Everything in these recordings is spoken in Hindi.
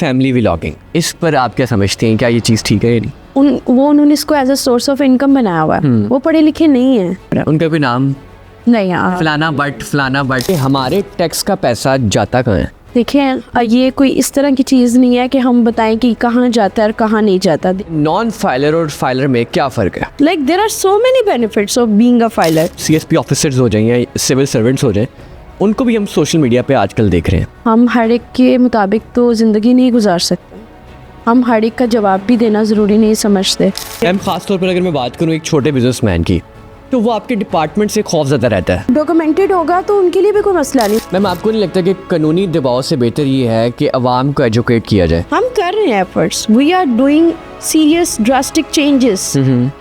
फैमिली व्लॉगिंग, इस पर आप क्या समझते हैं, क्या ये चीज़ ठीक है या नहीं? उन्होंने इसको as a source of income बनाया हुआ है। वो पढ़े लिखे नहीं है। उनका कोई नाम नहीं, फलाना बट हमारे टैक्स का पैसा जाता कहाँ है? देखिए, ये कोई इस तरह की चीज़ नहीं है कि हम बताएं कि कहाँ जाता है और कहाँ नहीं जाता। नॉन फाइलर और फाइलर में क्या फ़र्क है? Like there are so many benefits of being a filer. CSP officers हो जाएं या सिविल सर्वेंट्स हो जाएं, उनको भी हम सोशल मीडिया पे आजकल देख रहे हैं। हम हर एक के मुताबिक तो ज़िंदगी नहीं गुजार सकते। हम हर एक का जवाब भी देना ज़रूरी नहीं समझते। मैम, ख़ास तौर पर अगर मैं बात करूँ एक छोटे बिजनेसमैन की, तो वो आपके डिपार्टमेंट से खौफज़दा रहता है। डॉक्यूमेंटेड होगा तो उनके लिए भी कोई मसला नहीं। मैम, आपको नहीं लगता कि कानूनी दबाव से बेहतर ये है कि अवाम को एजुकेट किया जाए? हम कर रहे हैं efforts, we are doing serious drastic changes.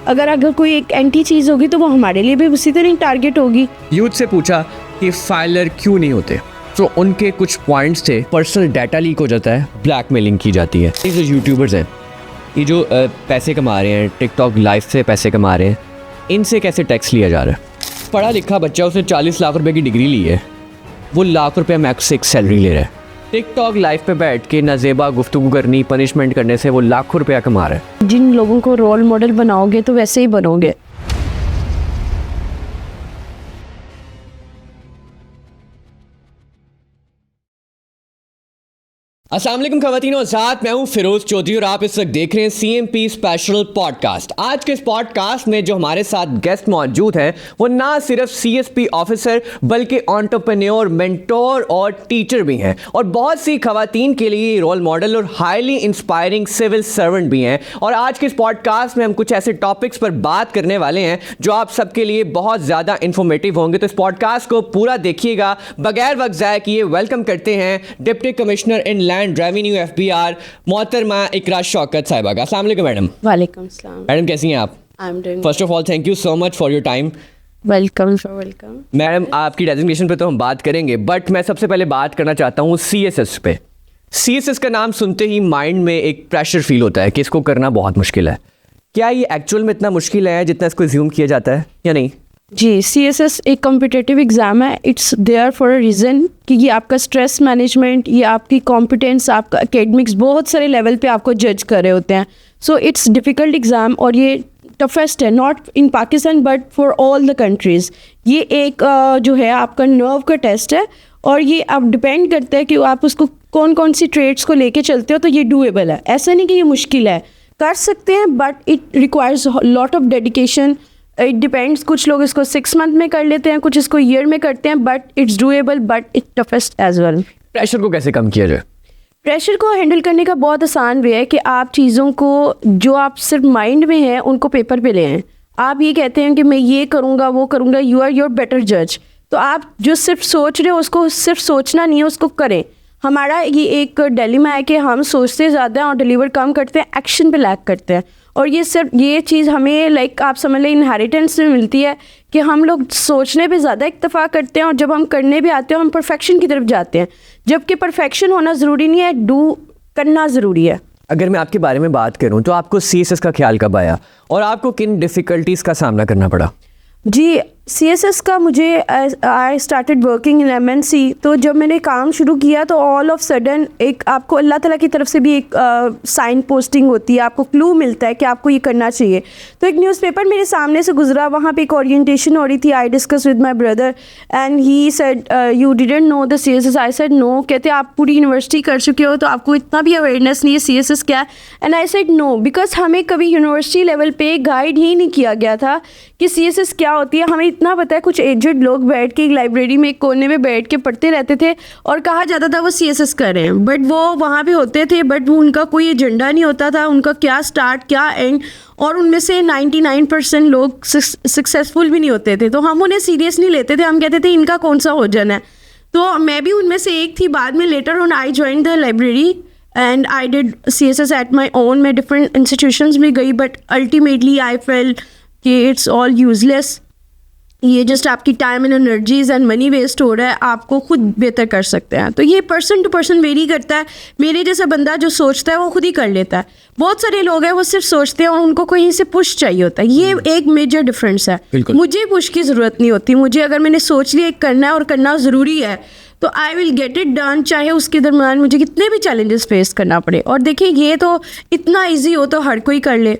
अगर कोई एक एंटी चीज़ होगी तो वो हमारे लिए भी उसी तरह टारगेट होगी। यूथ से पूछा कि फाइलर क्यों नहीं होते, तो उनके कुछ पॉइंट्स थे। पर्सनल डाटा लीक हो जाता है, ब्लैकमेलिंग की जाती है। ये जो यूट्यूबर्स हैं, ये जो पैसे कमा रहे हैं, टिकटॉक लाइव से पैसे कमा रहे हैं, इनसे कैसे टैक्स लिया जा रहा है? पढ़ा लिखा बच्चा, उसने 40 लाख रुपए की डिग्री ली है, वो लाख रुपए मैक्स से एक सैलरी ले रहा है। टिकटॉक लाइव पे बैठ के नाजेबा गुफ्तगू करनी, पनिशमेंट करने से वो लाखों रुपया कमा रहा है। जिन लोगों को रोल मॉडल बनाओगे तो वैसे ही बनोगे। अस्सलाम वालेकुम ख़वातीन और साथ मैं हूं फिरोज चौधरी और आप इस वक्त देख रहे हैं CMP स्पेशल पॉडकास्ट। आज के इस पॉडकास्ट में जो हमारे साथ गेस्ट मौजूद हैं वो ना सिर्फ CSP ऑफिसर बल्कि एंटरप्रेन्योर, मेंटोर और टीचर भी हैं और बहुत सी ख़वातीन के लिए रोल मॉडल और हाईली इंस्पायरिंग सिविल सर्वेंट भी हैं। और आज के इस पॉडकास्ट में हम कुछ ऐसे टॉपिक्स पर बात करने वाले हैं जो आप सबके लिए बहुत ज़्यादा इंफॉर्मेटिव होंगे, तो इस पॉडकास्ट को पूरा देखिएगा। बगैर वक्त ज़ाया किए वेलकम करते हैं डिप्टी कमिश्नर इन लैंड रेवेन्यू FBR मोहतरमा इकरा शौकत साहिबा का। अस्सलाम वालेकुम मैडम। वालेकुम सलाम। मैडम कैसी हैं आप? आई am doing. First of all thank you so much for your time. Welcome. Madam, आपकी डेजिग्नेशन पे तो हम बात करेंगे, बट मैं सबसे पहले बात करना चाहता हूँ CSS पे। CSS का नाम सुनते ही माइंड में एक प्रेशर फील होता है कि इसको करना बहुत मुश्किल है। क्या ये एक्चुअल में इतना मुश्किल है जितना इसको अज्यूम किया जाता है या नहीं? जी, CSS एक कॉम्पिटिटिव एग्ज़ाम है। It's there for a reason कि ये आपका स्ट्रेस मैनेजमेंट, ये आपकी कॉम्पिटेंस, आपका एकेडमिक्स, बहुत सारे लेवल पे आपको जज कर रहे होते हैं। सो इट्स डिफ़िकल्ट एग्ज़ाम और ये टफेस्ट है, not in Pakistan but for all the countries. ये एक जो है आपका नर्व का टेस्ट है और ये आप डिपेंड करता है कि आप उसको कौन कौन सी ट्रेड्स को लेके चलते हो, तो ये डूएबल है। ऐसा नहीं कि ये मुश्किल है, कर सकते हैं, but it requires lot of dedication. It depends, कुछ लोग इसको 6 मंथ में कर लेते हैं, कुछ इसको ईयर में करते हैं, but it's doable, but it toughest as well. Pressure को कैसे कम किया जाए? प्रेशर को हैंडल करने का बहुत आसान वे है कि आप चीज़ों को जो आप सिर्फ माइंड में हैं उनको पेपर पे ले आएं। आप ये कहते हैं कि मैं ये करूँगा वो करूँगा, यू आर योर बेटर जज। तो आप जो सिर्फ सोच रहे हो उसको सिर्फ सोचना नहीं है, उसको करें। हमारा ये एक डिलेमा है कि हम सोचते ज़्यादा हैं और डिलीवर कम करते हैं, एक्शन पे लैक करते हैं। और ये सिर्फ ये चीज़ हमें लाइक आप समझ लें इनहेरिटेंस में मिलती है कि हम लोग सोचने पे ज़्यादा इत्तेफाक करते हैं और जब हम करने भी आते हैं हम परफेक्शन की तरफ जाते हैं, जबकि परफेक्शन होना ज़रूरी नहीं है, डू करना ज़रूरी है। अगर मैं आपके बारे में बात करूं तो आपको CSS का ख्याल कब आया और आपको किन डिफ़िकल्टीज़ का सामना करना पड़ा? जी, CSS का मुझे I started working in MNC। तो जब मैंने काम शुरू किया तो ऑल ऑफ सडन एक आपको अल्लाह ताला की तरफ से भी एक साइन पोस्टिंग होती है, आपको क्लू मिलता है कि आपको ये करना चाहिए। तो एक न्यूज़पेपर मेरे सामने से गुजरा, वहाँ पे एक ओरिएंटेशन हो रही थी। I discuss with my brother and he said you didn't know the CSS। I said no. कहते आप पूरी यूनिवर्सिटी कर चुके हो तो आपको इतना भी अवेयरनेस नहीं है CSS क्या है। And I said no, because हमें कभी यूनिवर्सिटी लेवल पे गाइड ही नहीं किया गया था कि CSS क्या होती है। हमें इतना पता है, कुछ एजेड लोग बैठ के एक लाइब्रेरी में एक कोने में बैठ के पढ़ते रहते थे और कहा जाता था वो CSS कर रहे हैं, बट वो वहाँ पे होते थे, बट वो उनका कोई एजेंडा नहीं होता था, उनका क्या स्टार्ट क्या एंड, और उनमें से 99% लोग सक्सेसफुल भी नहीं होते थे। तो हम उन्हें सीरियस नहीं लेते थे, हम कहते थे इनका कौन सा ओजन है। तो मैं भी उनमें से एक थी। बाद में later on I join the library and I did CSS at my own. मैं डिफरेंट इंस्टीट्यूशंस में गई, बट अल्टीमेटली आई फेल्ट कि इट्स ऑल यूजलेस। ये जस्ट आपकी time and energies and money waste हो रहा है, आपको खुद बेहतर कर सकते हैं। तो ये पर्सन टू पर्सन वेरी करता है। मेरे जैसा बंदा जो सोचता है वो खुद ही कर लेता है। बहुत सारे लोग हैं वो सिर्फ सोचते हैं और उनको कहीं से पुश चाहिए होता है। ये एक मेजर डिफरेंस है। मुझे पुश की ज़रूरत नहीं होती। मुझे अगर मैंने सोच लिया करना है और करना ज़रूरी है तो I will get it done, चाहे उसके दरम्यान मुझे कितने भी चैलेंजेस फेस करना पड़े। और देखिए ये तो इतना ईजी हो तो हर कोई कर ले,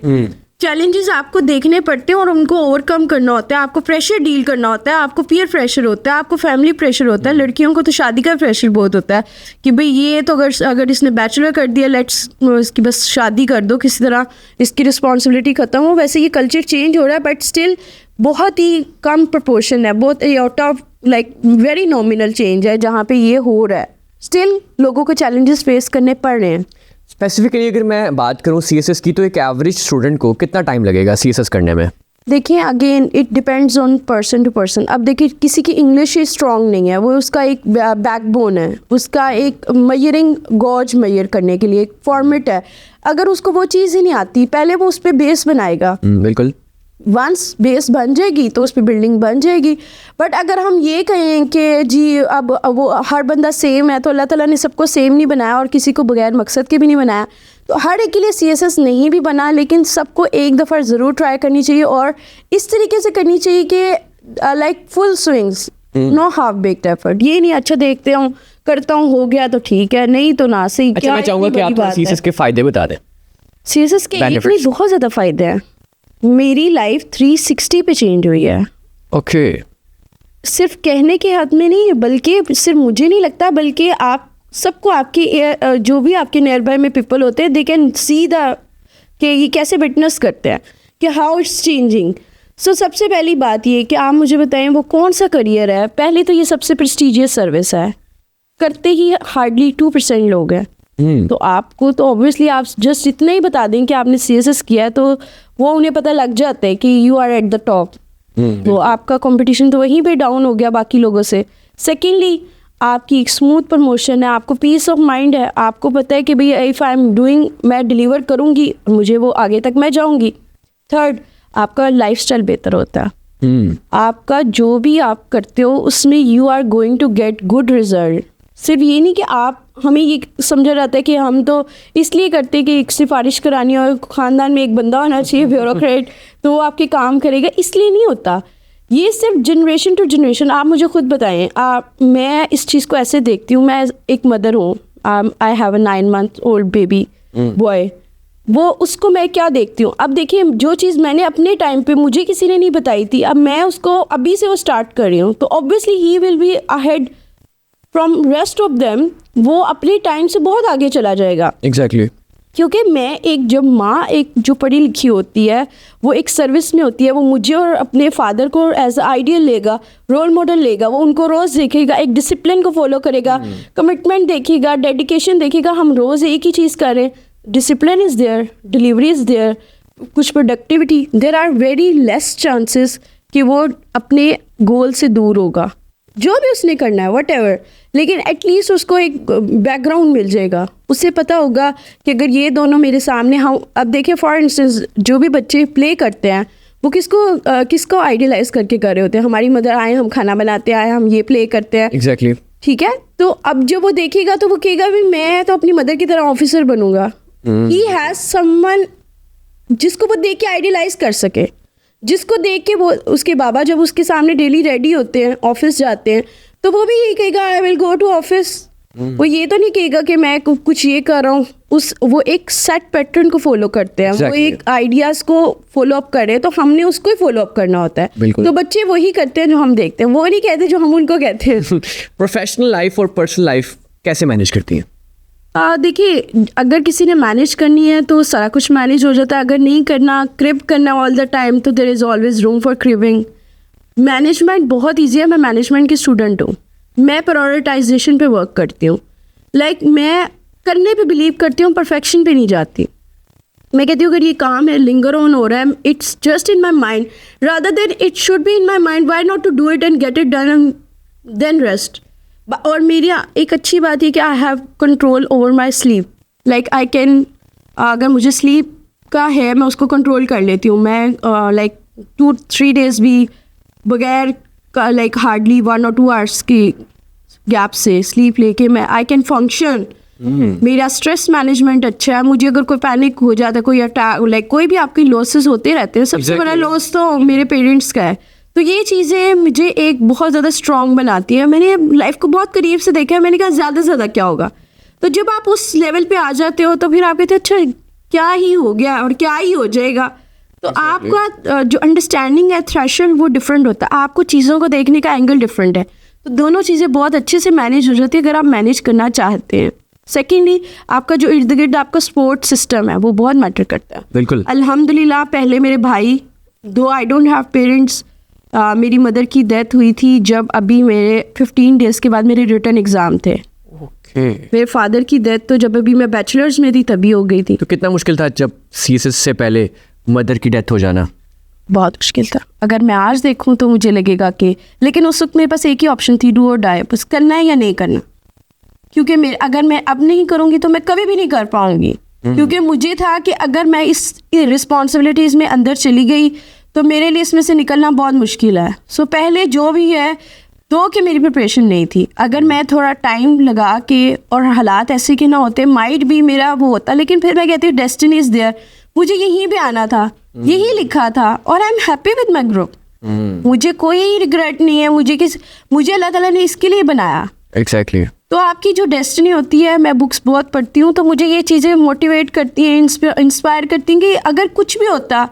चैलेंजेस आपको देखने पड़ते हैं और उनको ओवरकम करना होता है। आपको प्रेशर डील करना होता है, आपको पीयर प्रेशर होता है, आपको फैमिली प्रेशर होता है। लड़कियों को तो शादी का प्रेशर बहुत होता है कि भाई ये तो अगर इसने बैचलर कर दिया, लेट्स इसकी बस शादी कर दो, किसी तरह इसकी रिस्पॉन्सिबिलिटी ख़त्म हो। वैसे ये कल्चर चेंज हो रहा है बट स्टिल बहुत ही कम प्रपोर्शन है, बहुत out of like very nominal change है जहाँ पे ये हो रहा है। स्टिल लोगों को चैलेंजेस फेस करने पड़ रहे हैं। स्पेसिफिकली अगर मैं बात करूं सीएसएस की, तो एक एवरेज स्टूडेंट को कितना टाइम लगेगा सीएसएस करने में? देखिए again it depends on person to person. अब देखिए किसी की इंग्लिश ही स्ट्रॉन्ग नहीं है, वो उसका एक बैकबोन है, उसका एक मयरिंग गॉज मेजर करने के लिए एक फॉर्मेट है। अगर उसको वो चीज़ ही नहीं आती, पहले वो उस पर बेस बनाएगा। बिल्कुल। वंस बेस बन जाएगी तो उस पर बिल्डिंग बन जाएगी। बट अगर हम ये कहें कि जी अब वो हर बंदा सेम है, तो अल्लाह ताला ने सबको सेम नहीं बनाया और किसी को बगैर मकसद के भी नहीं बनाया। तो हर एक के लिए सीएसएस नहीं भी बना, लेकिन सबको एक दफ़ा ज़रूर ट्राई करनी चाहिए और इस तरीके से करनी चाहिए कि like full swings, no half baked effort. ये नहीं अच्छा देखते हूँ करता हूँ हो गया तो ठीक है, नहीं तो ना सही। अच्छा, मैं चाहूँगा कि आप सीएसएस के फ़ायदे बता दें। सीएसएस के इतने बहुत ज़्यादा फ़ायदे हैं। मेरी लाइफ 360 पे चेंज हुई है। ओके। सिर्फ कहने के हद में नहीं, बल्कि सिर्फ मुझे नहीं लगता, बल्कि आप सबको आपके जो भी आपके नियर बाय में पीपल होते हैं, दे कैन सी द कि ये कैसे विटनेस करते हैं कि हाउ इट्स चेंजिंग। सो सबसे पहली बात ये कि आप मुझे बताएं वो कौन सा करियर है। पहले तो ये सबसे प्रेस्टिजियस सर्विस है, करते ही हार्डली 2% लोग हैं। तो आपको तो ऑब्वियसली आप जस्ट इतना ही बता दें कि आपने सीएसएस किया है तो वो उन्हें पता लग जाता है कि you are at the top. तो आपका कंपटीशन तो वहीं पे डाउन हो गया बाकी लोगों से। सेकेंडली आपकी एक स्मूथ प्रमोशन है, आपको पीस ऑफ माइंड है, आपको पता है कि भाई इफ़ आई एम डूइंग, मैं डिलीवर करूँगी, मुझे वो आगे तक मैं जाऊँगी। थर्ड, आपका लाइफस्टाइल बेहतर होता है। आपका जो भी आप करते हो उसमें you are going to get good result. सिर्फ ये नहीं कि आप, हमें ये समझा जाता है कि हम तो इसलिए करते हैं कि एक सिफारिश करानी और ख़ानदान में एक बंदा होना चाहिए ब्यूरोक्रेट, तो वो आपके काम करेगा, इसलिए नहीं होता। ये सिर्फ जनरेशन टू जनरेशन। आप मुझे खुद बताएं, मैं इस चीज़ को ऐसे देखती हूँ, मैं एक मदर हूँ, I have a 9 month old baby boy. वो उसको मैं क्या देखती हूँ, अब देखिए जो चीज़ मैंने अपने टाइम पे मुझे किसी ने नहीं बताई थी, अब मैं उसको अभी से वो स्टार्ट कर रही हूँ, तो obviously he will be ahead from rest of them. वो अपने टाइम से बहुत आगे चला जाएगा। एग्जैक्टली। क्योंकि मैं एक जब माँ एक जो पढ़ी लिखी होती है, वो एक सर्विस में होती है, वो मुझे और अपने फादर को एज आइडियल लेगा, रोल मॉडल लेगा, वो उनको रोज़ देखेगा, एक डिसिप्लिन को फॉलो करेगा, कमिटमेंट देखेगा, डेडिकेशन देखेगा। हम रोज़ एक ही चीज़ करें, discipline is there, delivery is there, कुछ productivity, there are very less chances कि वो अपने गोल से दूर होगा, जो भी उसने करना है व्हाटएवर। लेकिन एटलीस्ट उसको एक बैकग्राउंड मिल जाएगा, उसे पता होगा कि अगर ये दोनों मेरे सामने हम, अब देखिए फॉर इंस्टेंस जो भी बच्चे प्ले करते हैं वो किसको आइडियलाइज करके कर रहे होते हैं। हमारी मदर आए, हम खाना बनाते आए, हम ये प्ले करते हैं। एग्जैक्टली। ठीक है, तो अब जब वो देखेगा तो वो कहेगा भी मैं तो अपनी मदर की तरह ऑफिसर बनूंगा। ही हैज़ समवन जिसको वो देख के आइडियलाइज कर सके, जिसको देख के वो उसके बाबा जब उसके सामने डेली रेडी होते हैं, ऑफिस जाते हैं, तो वो भी यही कहेगा I will go to office. वो ये तो नहीं कहेगा कि मैं कुछ ये कर रहा हूँ। वो एक सेट पैटर्न को फॉलो करते हैं। वो एक आइडियाज़ को फॉलो अप करे, तो हमने उसको ही फॉलो अप करना होता है। तो बच्चे वही करते हैं जो हम देखते हैं, वो नहीं कहते जो हम उनको कहते हैं। प्रोफेशनल लाइफ और पर्सनल लाइफ कैसे मैनेज करती हैं? देखिए अगर किसी ने मैनेज करनी है तो सारा कुछ मैनेज हो जाता है। अगर नहीं करना, क्रिब करना ऑल द टाइम, तो there is always room for cribbing. Management बहुत ईजी है। मैं मैनेजमेंट की स्टूडेंट हूँ। मैं प्रायोरिटाइजेशन पे वर्क करती हूँ। मैं करने पे बिलीव करती हूँ, परफेक्शन पे नहीं जाती। मैं कहती हूँ अगर ये काम है, लिंगर ऑन हो रहा है, it's just in my mind rather than it should be in my mind, why not to do it and get it done and then rest. और मेरी एक अच्छी बात है कि I have control over my sleep. I can, अगर मुझे स्लीप का है मैं उसको कंट्रोल कर लेती हूँ। मैं 2-3 days भी बगैर हार्डली 1 or 2 hours की गैप से स्लीप लेके मैं आई कैन फंक्शन। मेरा स्ट्रेस मैनेजमेंट अच्छा है। मुझे अगर कोई पैनिक हो जाता है, कोई अटैक, कोई भी आपके लॉसेस होते रहते हैं, सबसे बड़ा लॉस तो मेरे पेरेंट्स का है। तो ये चीज़ें मुझे एक बहुत ज़्यादा स्ट्रॉन्ग बनाती है। मैंने लाइफ को बहुत करीब से देखा है, मैंने कहा ज़्यादा से ज़्यादा क्या होगा। तो जब आप उस लेवल पे आ जाते हो तो फिर आप कहते हैं अच्छा क्या ही हो गया और क्या ही हो जाएगा। तो आपका जो अंडरस्टैंडिंग है, थ्रेशोल्ड, वो डिफरेंट होता है, आपको चीज़ों को देखने का एंगल डिफरेंट है। तो दोनों चीज़ें बहुत अच्छे से मैनेज हो जाती है अगर आप मैनेज करना चाहते हैं। सेकेंडली, आपका जो इर्द गिर्द आपका सपोर्ट सिस्टम है वो बहुत मैटर करता है। बिल्कुल। अल्हम्दुलिल्लाह पहले मेरे भाई, दो आई डोंट हैव पेरेंट्स, मेरी मदर की डेथ हुई थी जब अभी मेरे 15 डेज़ के बाद मेरे रिटर्न एग्ज़ाम थे। ओके। मेरे फादर की डेथ तो जब अभी मैं बैचलर्स में थी तभी हो गई थी। तो कितना मुश्किल था जब सीएसएस से पहले मदर की डेथ हो जाना? बहुत मुश्किल था। अगर मैं आज देखूं तो मुझे लगेगा कि, लेकिन उस वक्त मेरे पास एक ही ऑप्शन थी, डू और डाई, बस करना है या नहीं करना। क्योंकि अगर मैं अब नहीं करूंगी तो मैं कभी भी नहीं कर पाऊंगी। क्योंकि मुझे था कि अगर मैं इस रिस्पॉन्सिबिलिटीज़ में अंदर चली गई तो मेरे लिए इसमें से निकलना बहुत मुश्किल है। सो पहले जो भी है तो कि मेरी प्रिपरेशन नहीं थी। अगर मैं थोड़ा टाइम लगा के और हालात ऐसे के ना होते, माइट भी मेरा वो होता। लेकिन फिर मैं कहती हूँ डेस्टिनी इज़ देयर, मुझे यहीं पे आना था, यही लिखा था, और I am happy with my group. मुझे कोई रिग्रेट नहीं है। मुझे अल्लाह ताला ने इसके लिए बनाया। एग्जैक्टली। तो आपकी जो डेस्टिनी होती है, मैं बुक्स बहुत पढ़ती हूँ तो मुझे ये चीज़ें मोटिवेट करती हैं, इंस्पायर करती हैं कि अगर कुछ भी होता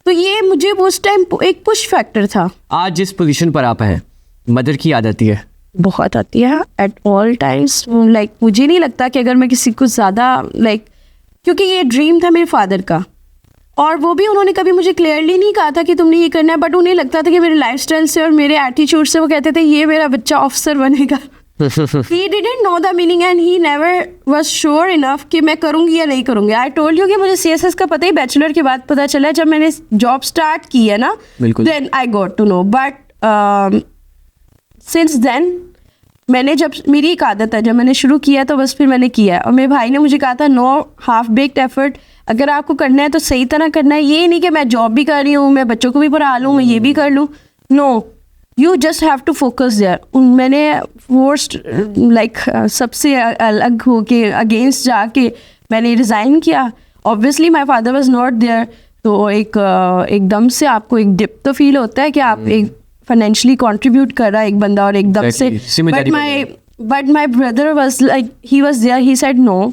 तो ये मुझे उस टाइम एक पुश फैक्टर था। आज जिस पोजीशन पर आप हैं, मदर की याद आती है? बहुत आती है एट ऑल टाइम्स। लाइक मुझे नहीं लगता कि अगर मैं किसी को ज़्यादा क्योंकि ये ड्रीम था मेरे फादर का, और वो भी उन्होंने कभी मुझे क्लियरली नहीं कहा था कि तुमने ये करना है, बट उन्हें लगता था कि मेरे लाइफस्टाइल से और मेरे एटीट्यूड से वो कहते थे ये मेरा बच्चा ऑफिसर बनेगा। He didn't know the meaning and he never was sure enough कि मैं करूँगी या नहीं करूँगी। I told you कि मुझे CSS का पता ही बैचलर के बाद पता चला जब मैंने जॉब स्टार्ट की है ना, then I got to know, but since then मैंने जब, मेरी एक आदत है, जब मैंने शुरू किया तो बस फिर मैंने किया। और मेरे भाई ने मुझे कहा था नो हाफ बेक्ड एफर्ट, अगर आपको करना है तो सही तरह करना है। ये नहीं कि मैं जॉब भी कर रही हूँ, मैं बच्चों को भी पढ़ा लूँ, मैं ये भी कर लूँ। No, you just have to focus there. मैंने फोर्स्ड सबसे अलग हो के अगेंस्ट जाके मैंने रिज़ाइन किया। Obviously my father was not there, तो एकदम से आपको एक डिप तो फील होता है कि आप एक फाइनेंशियली कंट्रीब्यूट कर रहा है एक बंदा, और एकदम से but my brother was like, he was there, he said no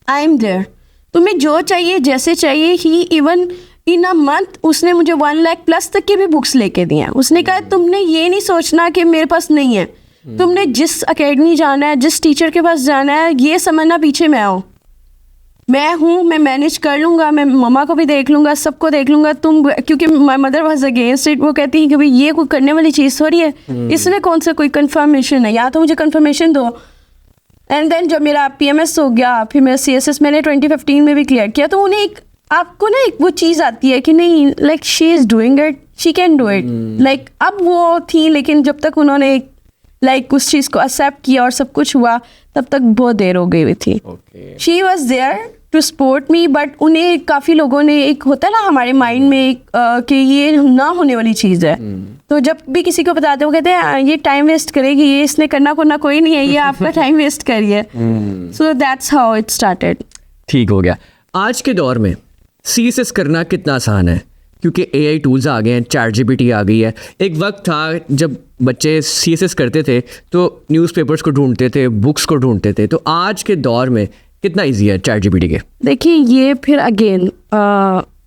I am there, तुम्हें जो चाहिए जैसे चाहिए। ही इवन इन अ मंथ उसने मुझे 1 लाख प्लस तक की भी बुक्स लेके दी हैं। उसने कहा तुमने ये नहीं सोचना कि मेरे पास नहीं है, तुमने जिस एकेडमी जाना है, जिस टीचर के पास जाना है, ये समझना पीछे मैं हूँ, मैं मैनेज कर लूँगा, मैं मम्मा को भी देख लूँगा, सबको देख लूँगा। तुम, क्योंकि my mother was against it, वो कहती है कि भाई ये कोई करने वाली चीज़ थोड़ी है, इसमें कौन सा कोई कंफर्मेशन है, या तो मुझे कंफर्मेशन दो। एंड देन जब मेरा PMS हो गया, फिर मेरा CSS मैंने 2015 में भी क्लियर किया, तो उन्हें आपको ना एक वो चीज़ आती है कि नहीं, like she is doing it, she can do it. Like अब वो थी, लेकिन जब तक उन्होंने उस चीज़ को एक्सेप्ट किया और सब कुछ हुआ, तब तक बहुत देर हो गई हुई थी। She was there to support me, but उन्हें काफ़ी लोगों ने, एक होता है ना हमारे माइंड में कि ये ना होने वाली चीज़ है, तो जब भी किसी को बताते हो कहते हैं ये टाइम वेस्ट करेगी, ये इसने करना कोई नहीं है, ये आपका टाइम वेस्ट करिए। So that's how it started. ठीक हो गया। आज के दौर में CSS करना कितना आसान है, क्योंकि AI टूल्स आ गए हैं, ChatGPT आ गई है। एक वक्त था जब बच्चे CSS करते थे तो न्यूज़पेपर्स को ढूंढते थे, बुक्स को ढूंढते थे। तो आज के दौर में कितना इजी है ChatGPT के? देखिए, ये फिर अगेन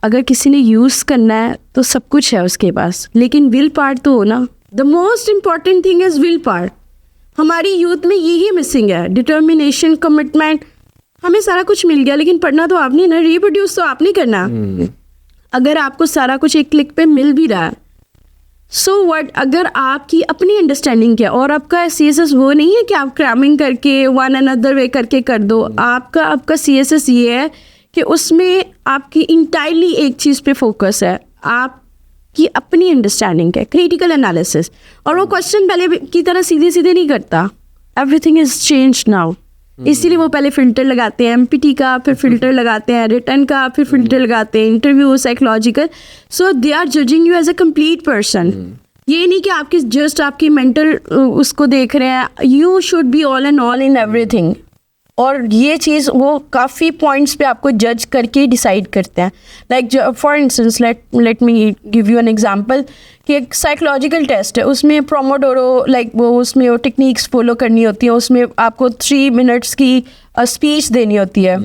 अगर किसी ने यूज़ करना है तो सब कुछ है उसके पास, लेकिन विल पार्ट तो हो ना। The most important thing is will part. हमारी यूथ में यही मिसिंग है, डिटर्मिनेशन, कमिटमेंट। हमें सारा कुछ मिल गया, लेकिन पढ़ना तो आपने ना, रिप्रोड्यूस तो आपने करना। अगर आपको सारा कुछ एक क्लिक पे मिल भी रहा है, सो व्हाट, अगर आपकी अपनी अंडरस्टैंडिंग क्या, और आपका CSS वो नहीं है कि आप क्रैमिंग करके वन अनदर वे करके कर दो। आपका CSS ये है कि उसमें आपकी इंटायरली एक चीज़ पे फोकस है, आपकी अपनी अंडरस्टैंडिंग है, क्रिटिकल एनालिसिस। और वो क्वेश्चन पहले की तरह सीधे सीधे नहीं करता। एवरीथिंग इज चेंज्ड नाउ, इसीलिए वो पहले फ़िल्टर लगाते हैं MPT का, फिर फ़िल्टर लगाते हैं रिटर्न का, फिर फ़िल्टर लगाते हैं interview, psychological. So they are judging you as a complete person. ये नहीं कि आपकी जस्ट आपकी मेंटल उसको देख रहे हैं। You should be all and all in everything, और ये चीज़ वो काफ़ी पॉइंट्स पे आपको जज करके डिसाइड करते हैं. Like for instance let me give you an example कि एक साइकोलॉजिकल टेस्ट है, उसमें प्रोमोडोरो लाइक वो उसमें वो टेक्निक्स फॉलो करनी होती है, उसमें आपको 3 मिनट्स की स्पीच देनी होती है.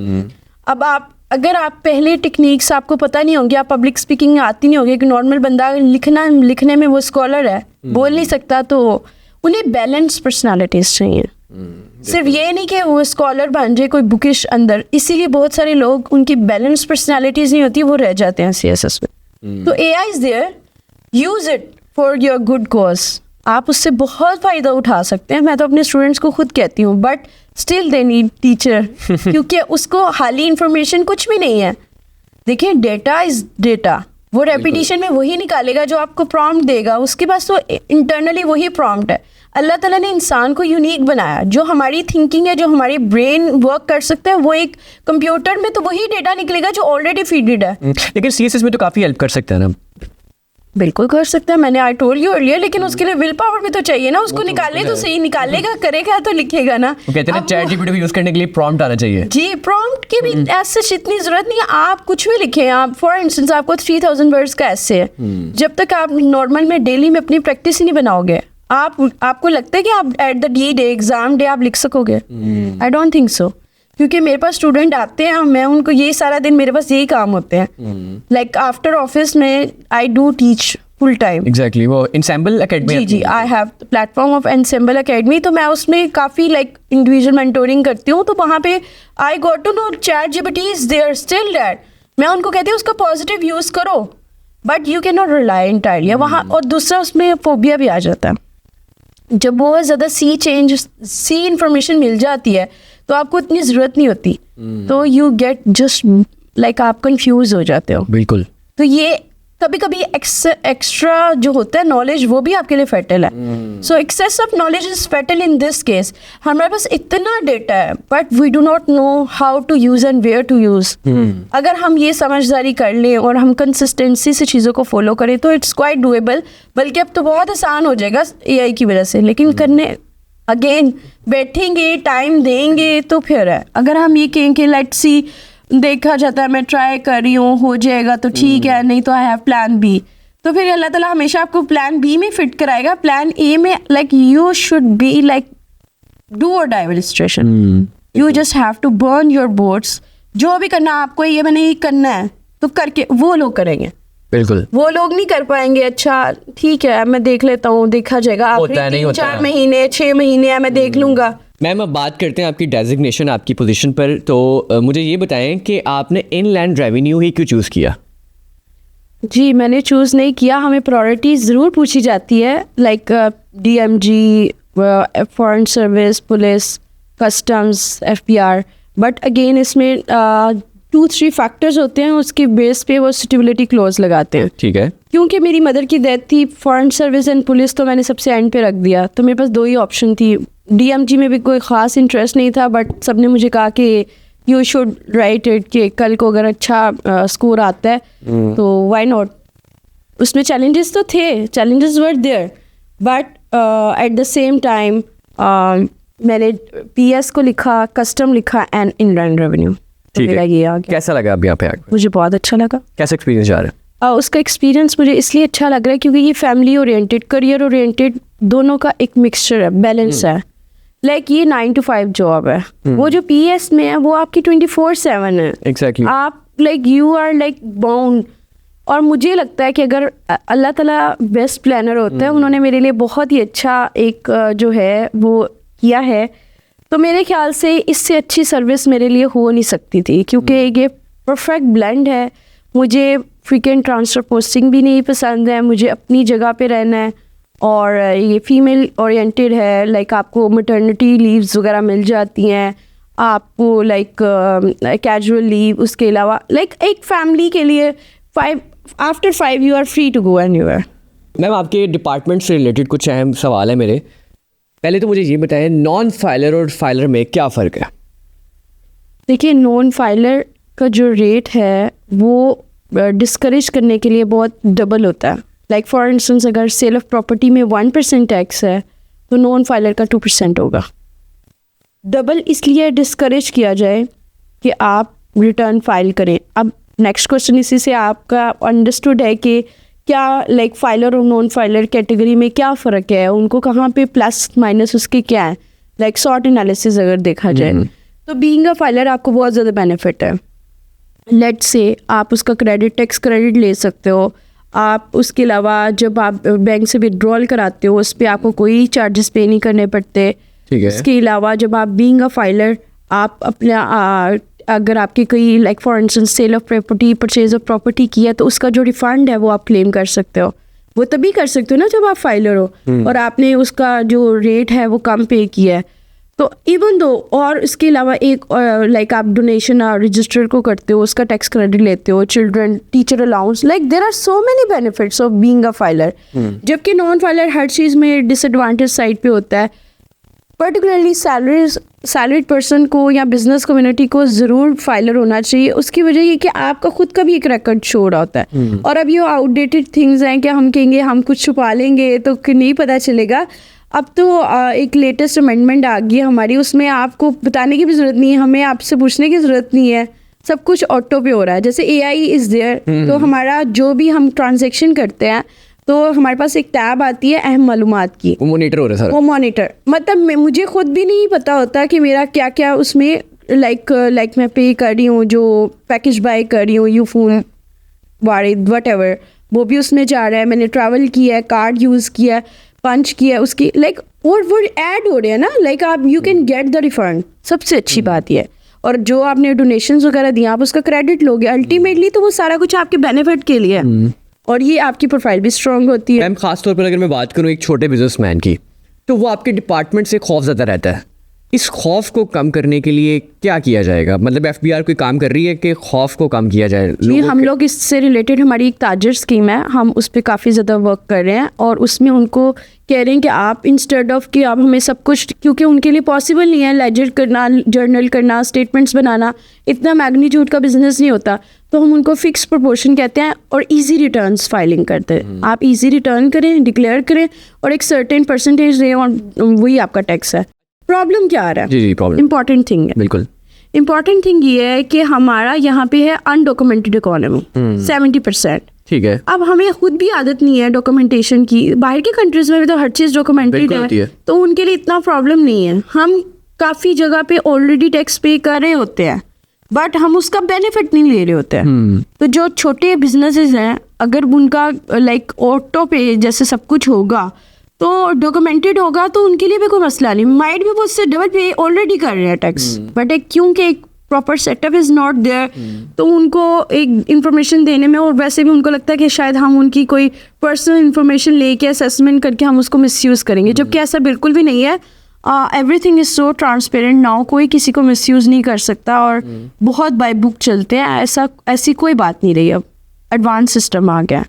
अब अगर आप पहले टेक्निक्स आपको पता नहीं होंगे, आप पब्लिक स्पीकिंग आती नहीं होगी, एक नॉर्मल बंदा लिखने में वो स्कॉलर है, बोल नहीं सकता, तो उन्हें बैलेंस पर्सनालिटीज़ चाहिए. सिर्फ ये नहीं कि वो स्कॉलर बन जाए कोई बुकिश अंदर, इसीलिए बहुत सारे लोग उनकी बैलेंस पर्सनालिटीज़ नहीं होती, वो रह जाते हैं CSS में. तो AI is there, use it for your good cause. आप उससे बहुत फ़ायदा उठा सकते हैं. मैं तो अपने स्टूडेंट्स को खुद कहती हूँ, but still they need teacher क्योंकि उसको हाली इन्फॉर्मेशन कुछ भी नहीं है. देखिए, डेटा इज़ डेटा, वो रेपिटेशन में वही निकालेगा जो आपको प्रॉम्प्ट देगा, उसके पास तो इंटरनली वही प्रॉम्प्ट है. अल्लाह ताला ने इंसान को यूनिक बनाया, जो हमारी थिंकिंग है, जो हमारी ब्रेन वर्क कर सकता है, वो एक कंप्यूटर में तो वही डेटा निकलेगा जो ऑलरेडी फीडेड है. लेकिन CSS में तो काफ़ी हेल्प कर सकता है ना. बिल्कुल कर सकता है, मैंने आई टोल्ड यू अर्लियर, लेकिन उसके लिए विल पावर भी तो चाहिए ना. उसको निकाले तो सही, निकालेगा, करेगा तो लिखेगा ना. वो कहते हैं ना चैट जीपीटी को यूज़ करने के लिए प्रॉम्प्ट आना चाहिए. जी, प्रॉम्प्ट की भी ऐसे इतनी ज़रूरत नहीं है. आप कुछ भी लिखें. आप फॉर इंस्टेंस आपको 3000 वर्ड्स का ऐसे है, जब तक आप नॉर्मल में डेली में अपनी प्रैक्टिस ही नहीं बनाओगे, आपको लगता है कि आप at the day exam day आप लिख सकोगे? I don't think so. क्योंकि मेरे पास स्टूडेंट आते हैं, मैं उनको ये सारा दिन मेरे पास यही काम होते हैं. लाइक आफ्टर ऑफिस में I do teach full time. Exactly, वो Ensemble Academy. जी, I have platform of Ensemble Academy. तो मैं उसमें काफ़ी लाइक इंडिविजुअल मेंटोरिंग करती हूँ. तो वहाँ पे I got to know chat GPT is there still that. मैं उनको कहती हूँ उसका पॉजिटिव यूज़ करो, but you can not rely entirely वहाँ. और दूसरा उसमें फोबिया भी आ जाता है. जब बहुत ज़्यादा सी इंफॉर्मेशन मिल जाती है तो आपको इतनी ज़रूरत नहीं होती, तो यू गेट जस्ट लाइक आप कंफ्यूज हो जाते हो. बिल्कुल. तो ये कभी कभी एक्स्ट्रा जो होता है नॉलेज, वो भी आपके लिए फैटल है. So access of knowledge is fatal in this case. हमारे पास इतना डेटा है, but we do not know how to use and where to use. अगर हम ये समझदारी कर लें और हम कंसिस्टेंसी से चीज़ों को फॉलो करें तो इट्स क्वाइट डूएबल. बल्कि अब तो बहुत आसान हो जाएगा AI की वजह से, लेकिन करने अगेन बैठेंगे, टाइम देंगे तो फिर है. अगर हम ये कहें कि लेट्स सी, देखा जाता है, मैं ट्राई कर रही हूँ, हो जाएगा तो ठीक है, नहीं तो आई हैव प्लान बी, तो फिर अल्लाह ताला हमेशा आपको प्लान बी में फिट कराएगा. प्लान ए में like you should be like do और die with situation. You just have to burn your boats. जो भी करना आपको ये मैंने ये करना है तो करके, वो लोग करेंगे. बिल्कुल, वो लोग नहीं कर पाएंगे. अच्छा ठीक है, मैं देख लेता हूँ, देखा जाएगा. आप 3-4 महीने 6 महीने है, मैं देख लूंगा. मैम, अब बात करते हैं आपकी डेजिग्नेशन, आपकी पोजीशन पर. तो मुझे ये बताएं कि आपने इनलैंड रेवेन्यू ही क्यों चूज़ किया? जी, मैंने चूज़ नहीं किया. हमें प्रायोरिटी ज़रूर पूछी जाती है, like DMG, foreign service, police, customs, FPR. But again इसमें 2-3 फैक्टर्स होते हैं, उसके बेस पे वो सुटेबिलिटी क्लोज लगाते हैं. ठीक है. क्योंकि मेरी मदर की डेथ थी, फॉरेन सर्विस एंड पुलिस तो मैंने सबसे एंड पे रख दिया. तो मेरे पास 2 ही ऑप्शन थी. DMG में भी कोई ख़ास इंटरेस्ट नहीं था, बट सब ने मुझे कहा कि यू शुड राइट इट, कि कल को अगर अच्छा स्कोर आता है तो वाई नॉट. उसमें चैलेंजेस तो थे, challenges were there, but at the same time मैंने PS को लिखा, कस्टम लिखा एंड इनलैंड रेवेन्यू. ठीक है. ये आ गया. कैसा लगा अभी यहाँ पे आकर? मुझे बहुत अच्छा लगा. कैसा एक्सपीरियंस जा रहा है? उसका एक्सपीरियंस मुझे इसलिए अच्छा लग रहा है क्योंकि ये फैमिली ओरिएंटेड, करियर ओरिएंटेड, दोनों का एक मिक्सचर है, बैलेंस है. लाइक ये 9 to 5 जॉब है. वो जो PS में है वो आपकी 24/7 है. एग्जैक्टली. आप like you are like bound. और मुझे लगता है कि अगर अल्लाह ताला बेस्ट प्लानर होता है, उन्होंने मेरे लिए बहुत ही अच्छा एक जो है वो किया है, तो मेरे ख्याल से इससे अच्छी सर्विस मेरे लिए हो नहीं सकती थी. क्योंकि ये परफेक्ट ब्लेंड है. मुझे फ्रीक्वेंट ट्रांसफ़र पोस्टिंग भी नहीं पसंद है, मुझे अपनी जगह पे रहना है. और ये फीमेल ओरिएंटेड है, लाइक आपको मैटरनिटी लीव्स वगैरह मिल जाती हैं, आपको लाइक कैजुअल लीव. उसके अलावा लाइक एक फैमिली के लिए after 5 you are free to go anywhere. Ma'am, आपके डिपार्टमेंट से रिलेटेड कुछ अहम सवाल है मेरे. पहले तो मुझे ये बताएं, नॉन फाइलर और फाइलर में क्या फ़र्क है? देखिए, नॉन फाइलर का जो रेट है वो डिस्करेज करने के लिए बहुत डबल होता है. लाइक फॉर इंस्टेंस, अगर सेल ऑफ प्रॉपर्टी में 1% टैक्स है तो नॉन फाइलर का 2% होगा. डबल इसलिए डिस्करेज किया जाए कि आप रिटर्न फाइल करें। अब नेक्स्ट क्वेश्चन इसी से आपका अंडरस्टूड है कि क्या लाइक फाइलर और नॉन फाइलर कैटेगरी में क्या फ़र्क है, उनको कहाँ पे प्लस माइनस उसके क्या है, लाइक शॉर्ट एनालिसिस अगर देखा जाए तो बीइंग अ फाइलर आपको बहुत ज़्यादा बेनिफिट है। लेट्स से आप उसका क्रेडिट टैक्स क्रेडिट ले सकते हो, आप उसके अलावा जब आप बैंक से विड्रॉल कराते हो उस पर आपको कोई चार्जेस पे नहीं करने पड़ते। ठीक है। इसके अलावा जब आप बीइंग अ फाइलर आप अपना अगर आपकी कोई like for instance sale of property purchase of property की है तो उसका जो रिफंड है वो आप क्लेम कर सकते हो। वो तभी कर सकते हो ना जब आप फाइलर हो और आपने उसका जो रेट है वो कम पे किया है। तो इवन दो और इसके अलावा एक लाइक आप डोनेशन रजिस्टर को करते हो उसका टैक्स क्रेडिट लेते हो, children teacher allowance, like there are so many benefits of being a filer. जबकि नॉन फाइलर हर चीज़ में डिसएडवांटेज साइड पे होता है। पर्टिकुलरली सैलरीड पर्सन को या बिजनेस कम्युनिटी को ज़रूर फाइलर होना चाहिए। उसकी वजह ये कि आपका खुद का भी एक रिकॉर्ड शो हो रहा होता है। और अब ये आउटडेटेड थिंग्स हैं कि हम कहेंगे हम कुछ छुपा लेंगे तो नहीं पता चलेगा। अब तो एक लेटेस्ट अमेंडमेंट आ गई है हमारी, उसमें आपको बताने की भी ज़रूरत नहीं है, हमें आपसे पूछने की ज़रूरत नहीं है, सब कुछ ऑटो पे हो रहा है। जैसे AI इज़ देयर, तो हमारा जो भी हम ट्रांजेक्शन करते हैं तो हमारे पास एक टैब आती है अहम मालूमात की, वो मॉनिटर हो रहा है सर। वो मॉनिटर मतलब मुझे खुद भी नहीं पता होता कि मेरा क्या क्या उसमें लाइक मैं पे कर रही हूँ, जो पैकेज बाय कर रही हूँ, यूफोन वारिद वट एवर, वो भी उसमें जा रहा है। मैंने ट्रैवल किया है, कार्ड यूज़ किया है, पंच किया है उसकी, लाइक वो ऐड हो रहे हैं ना, लाइक आप you can get the refund. सबसे अच्छी बात यह है। और जो आपने डोनेशंस वगैरह दिया आप उसका क्रेडिट लोगे, अल्टीमेटली तो वो सारा कुछ आपके बेनिफिट के लिए है और ये आपकी प्रोफाइल भी स्ट्रांग होती है। मैम खास तौर पर अगर मैं बात करूँ एक छोटे बिजनेसमैन की, तो वो आपके डिपार्टमेंट से खौफ ज़्यादा रहता है। इस खौफ को कम करने के लिए क्या किया जाएगा? मतलब FBR कोई काम कर रही है कि खौफ को कम किया जाए? जी, हम लोग इससे रिलेटेड हमारी एक ताजर स्कीम है, हम उस पर काफ़ी ज़्यादा वर्क कर रहे हैं और उसमें उनको कह रहे हैं कि आप इंस्टेड ऑफ कि आप हमें सब कुछ, क्योंकि उनके लिए पॉसिबल नहीं है लेजर करना, जर्नल करना, स्टेटमेंट्स बनाना, इतना मैग्नीट्यूड का बिजनेस नहीं होता, तो हम उनको फिक्स प्रोपोर्शन कहते हैं और इजी रिटर्न्स फाइलिंग करते हैं। आप इजी रिटर्न करें, डिक्लेयर करें और एक सर्टेन परसेंटेज दें और वही आपका टैक्स है। प्रॉब्लम क्या आ रहा है? जी प्रॉब्लम इंपॉर्टेंट थिंग है, बिल्कुल इंपॉर्टेंट थिंग ये है कि हमारा यहाँ पे है अनडॉक्यूमेंटेड इकोनॉमी 70%। ठीक है। अब हमें खुद भी आदत नहीं है डॉक्यूमेंटेशन की, बाहर के कंट्रीज में भी तो हर चीज़ डॉक्यूमेंटेड है, तो उनके लिए इतना प्रॉब्लम नहीं है। हम काफ़ी जगह पे ऑलरेडी टैक्स पे कर रहे होते हैं बट हम उसका बेनिफिट नहीं ले रहे होते हैं। तो जो छोटे बिजनेसेस हैं अगर उनका लाइक ऑटो पे जैसे सब कुछ होगा तो डॉक्यूमेंटेड होगा तो उनके लिए भी कोई मसला नहीं, माइट भी वो उससे डबल पे ऑलरेडी कर रहे हैं टैक्स, बट क्योंकि एक proper setup is not there तो उनको एक इंफॉर्मेशन देने में और वैसे भी उनको लगता है कि शायद हम उनकी कोई पर्सनल इंफॉर्मेशन लेके असेसमेंट करके हम उसको मिसयूज़ करेंगे, जबकि ऐसा बिल्कुल भी नहीं है। Everything is so transparent now, कोई किसी को मिसयूज़ नहीं कर सकता और बहुत बाय बुक चलते हैं, ऐसी कोई बात नहीं रही, अब एडवांस सिस्टम आ गया।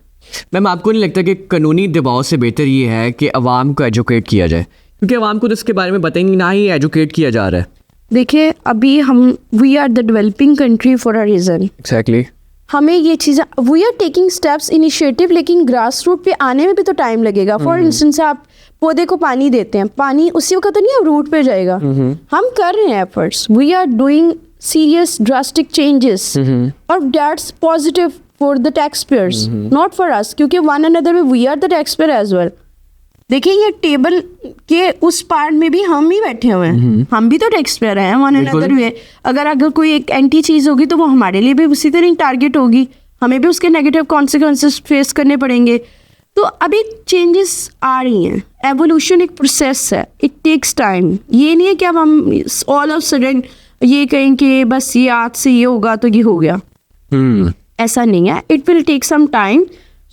मैम आपको नहीं लगता कि कानूनी दबाव से बेहतर ये है कि अवाम को एजुकेट किया जाए, क्योंकि अवाम को तो इसके बारे में पता ही नहीं, ना ही एजुकेट किया जा रहा है। देखिए अभी we are the developing country for a reason. Exactly. हमें ये चीज़ें, we are taking steps initiative, लेकिन ग्रास रूट पे आने में भी तो टाइम लगेगा। फॉर इंस्टेंस आप पौधे को पानी देते हैं, पानी उसी वक्त तो नहीं अब रूट पे जाएगा। हम कर रहे हैं efforts, we are doing serious drastic changes और that's positive for the tax payers, not for us, क्योंकि वन अनदर में we are the tax payer as well. देखिए ये टेबल के उस पार्ट में भी हम ही बैठे हुए हैं, हम भी तो टैक्स पेयर हैं वन अनदर वे। अगर कोई एक एंटी चीज़ होगी तो वो हमारे लिए भी उसी तरह टारगेट होगी, हमें भी उसके नेगेटिव कॉन्सिक्वेंसेस फेस करने पड़ेंगे। तो अभी चेंजेस आ रही हैं, एवोल्यूशन एक प्रोसेस है, इट टेक्स टाइम। ये नहीं है कि अब हम ऑल ऑफ सडन ये कहें कि बस ये आज से ये होगा तो ये हो गया, ऐसा नहीं है, it will take some time.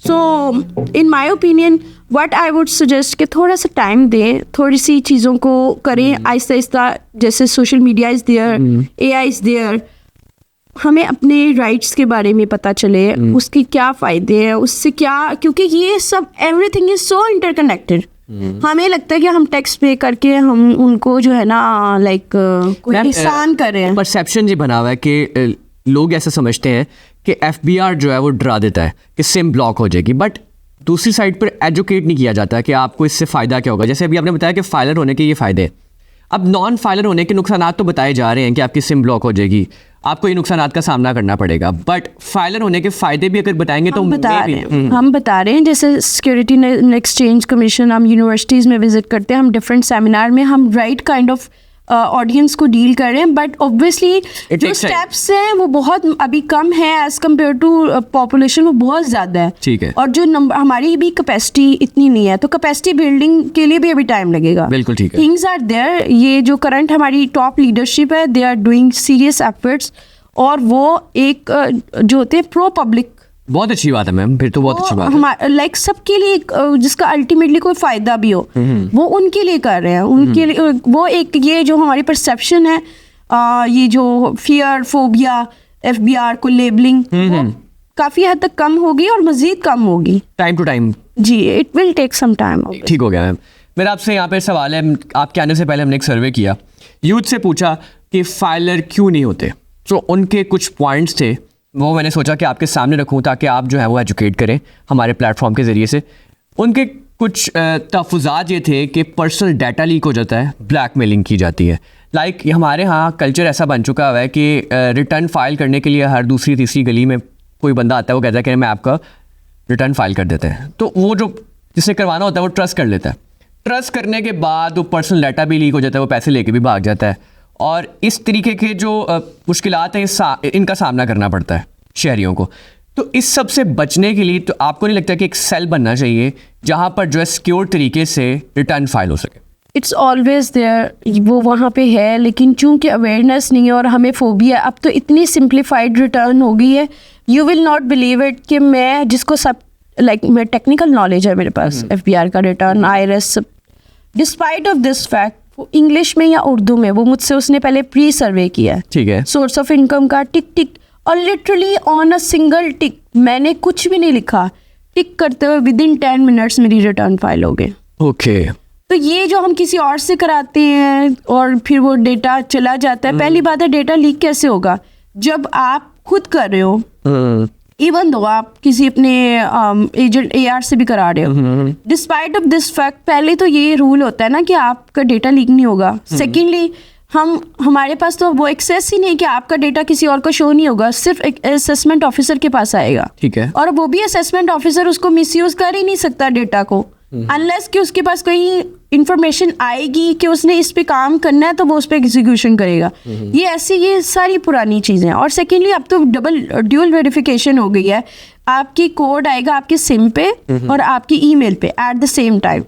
So in my opinion what I would suggest कि थोड़ा सा टाइम दें, थोड़ी सी चीज़ों को करें आहिस्ता आहिस्ता, जैसे social media is there, AI is there, हमें अपने राइट्स के बारे में पता चले, उसके क्या फ़ायदे हैं, उससे क्या, क्योंकि ये सब एवरीथिंग इज़ सो इंटरकनेक्टेड। हमें लगता है कि हम टैक्स पे करके हम उनको जो है ना लाइक कोई एहसान कर रहे हैं। परसेप्शन ये बना हुआ है कि लोग ऐसा समझते हैं कि FBR जो है वो डरा देता है कि सिम ब्लॉक हो जाएगी, बट दूसरी साइड पर एजुकेट नहीं किया जाता कि आपको इससे फ़ायदा क्या होगा। जैसे अभी आपने बताया कि फाइलर होने के ये फ़ायदे, अब नॉन फाइलर होने के नुकसानात तो बताए जा रहे हैं कि आपकी सिम ब्लॉक हो जाएगी, आपको ये नुकसानात का सामना करना पड़ेगा, बट फाइलर होने के फ़ायदे भी अगर बताएंगे तो हम बता रहे हैं जैसे सिक्योरिटी एंड एक्सचेंज कमीशन, हम यूनिवर्सिटीज़ में विजिट करते हैं, हम डिफरेंट सेमिनार में हम राइट काइंड ऑफ ऑडियंस को डील कर रहे हैं, बट ऑब्वियसली जो स्टेप्स हैं वो बहुत अभी कम है एज कम्पेयर टू पॉपुलेशन, वो बहुत ज़्यादा है। ठीक है। और जो नंबर हमारी भी कैपेसिटी इतनी नहीं है, तो कैपेसिटी बिल्डिंग के लिए भी अभी टाइम लगेगा। बिल्कुल ठीक है। थिंग्स आर देयर, ये जो करंट हमारी टॉप लीडरशिप है, they are doing serious efforts, और वो एक जो होते हैं प्रो पब्लिक, बहुत अच्छी बात है मैम, फिर तो बहुत अच्छी बात है। लाइक सबके लिए जिसका अल्टीमेटली कोई फायदा भी हो, वो उनके लिए कर रहे हैं, उनके लिए वो एक ये जो हमारी परसेप्शन है, ये जो फियर फोबिया FBR को लेबलिंग काफी हद तक कम होगी और मजीद कम होगी टाइम टू टाइम। जी, it will take some time. ठीक हो गया मैम। मेरा आपसे यहाँ पे सवाल है, आपके आने से पहले हमने एक सर्वे किया, यूथ से पूछा कि फाइलर क्यों नहीं होते, तो उनके कुछ पॉइंट्स थे, वो मैंने सोचा कि आपके सामने रखूं ताकि आप जो है वो एजुकेट करें हमारे प्लेटफॉर्म के ज़रिए से। उनके कुछ तहफ़्फ़ुज़ात ये थे कि पर्सनल डाटा लीक हो जाता है, ब्लैकमेलिंग की जाती है। लाइक हमारे यहाँ कल्चर ऐसा बन चुका हुआ है कि रिटर्न फाइल करने के लिए हर दूसरी तीसरी गली में कोई बंदा आता है, वो कहता है कि मैं आपका रिटर्न फाइल कर देते हैं, तो वो जो जिसे करवाना होता है वो ट्रस्ट कर लेता है। ट्रस्ट करने के बाद वो पर्सनल डाटा भी लीक हो जाता है, वो पैसे लेके भी भाग जाता है, और इस तरीके के जो मुश्किलात हैं इनका सामना करना पड़ता है शहरियों को। तो इस सब से बचने के लिए तो आपको नहीं लगता कि एक सेल बनना चाहिए जहाँ पर जो है सिक्योर तरीके से रिटर्न फाइल हो सके? इट्स ऑलवेज देयर, वो वहाँ पे है, लेकिन चूंकि अवेयरनेस नहीं है और हमें फोबिया, अब तो इतनी सिंप्लीफाइड रिटर्न हो गई है, you will not believe it कि मैं जिसको सब मैं टेक्निकल नॉलेज है मेरे पास, FBR का return, IRS, despite of this fact, English में या उर्दू में, वो मुझसे उसने पहले प्री सर्वे किया है, ठीक है, सोर्स ऑफ इनकम का टिक टिक, और लिटरली ऑन अ सिंगल टिक, मैंने कुछ भी नहीं लिखा, टिक करते हुए विदिन 10 मिनट्स मेरी रिटर्न फाइल हो गई। ओके। तो ये जो हम किसी और से कराते हैं और फिर वो डेटा चला जाता है, पहली बात है डेटा लीक कैसे होगा जब आप खुद कर रहे हो, इवन दो आप किसी अपने एजेंट AR से भी करा रहे हो, डिस्पाइट ऑफ दिस फैक्ट, पहले तो ये रूल होता है ना कि आपका डेटा लीक नहीं होगा। सेकेंडली हमारे पास तो वो एक्सेस ही नहीं कि आपका डेटा किसी और को शो नहीं होगा, सिर्फ एक असेसमेंट ऑफिसर के पास आएगा, ठीक है, और वो भी असेसमेंट ऑफिसर उसको मिसयूज कर ही नहीं सकता डेटा को, अनलेस कि उसके पास कहीं इंफॉर्मेशन आएगी कि उसने इस पे काम करना है तो वो उस पर एग्जीक्यूशन करेगा। ये सारी पुरानी चीज़ें हैं। और सेकेंडली अब तो ड्यूल वेरिफिकेशन हो गई है, आपकी कोड आएगा आपके सिम पे और आपकी ईमेल पे एट द सेम टाइम।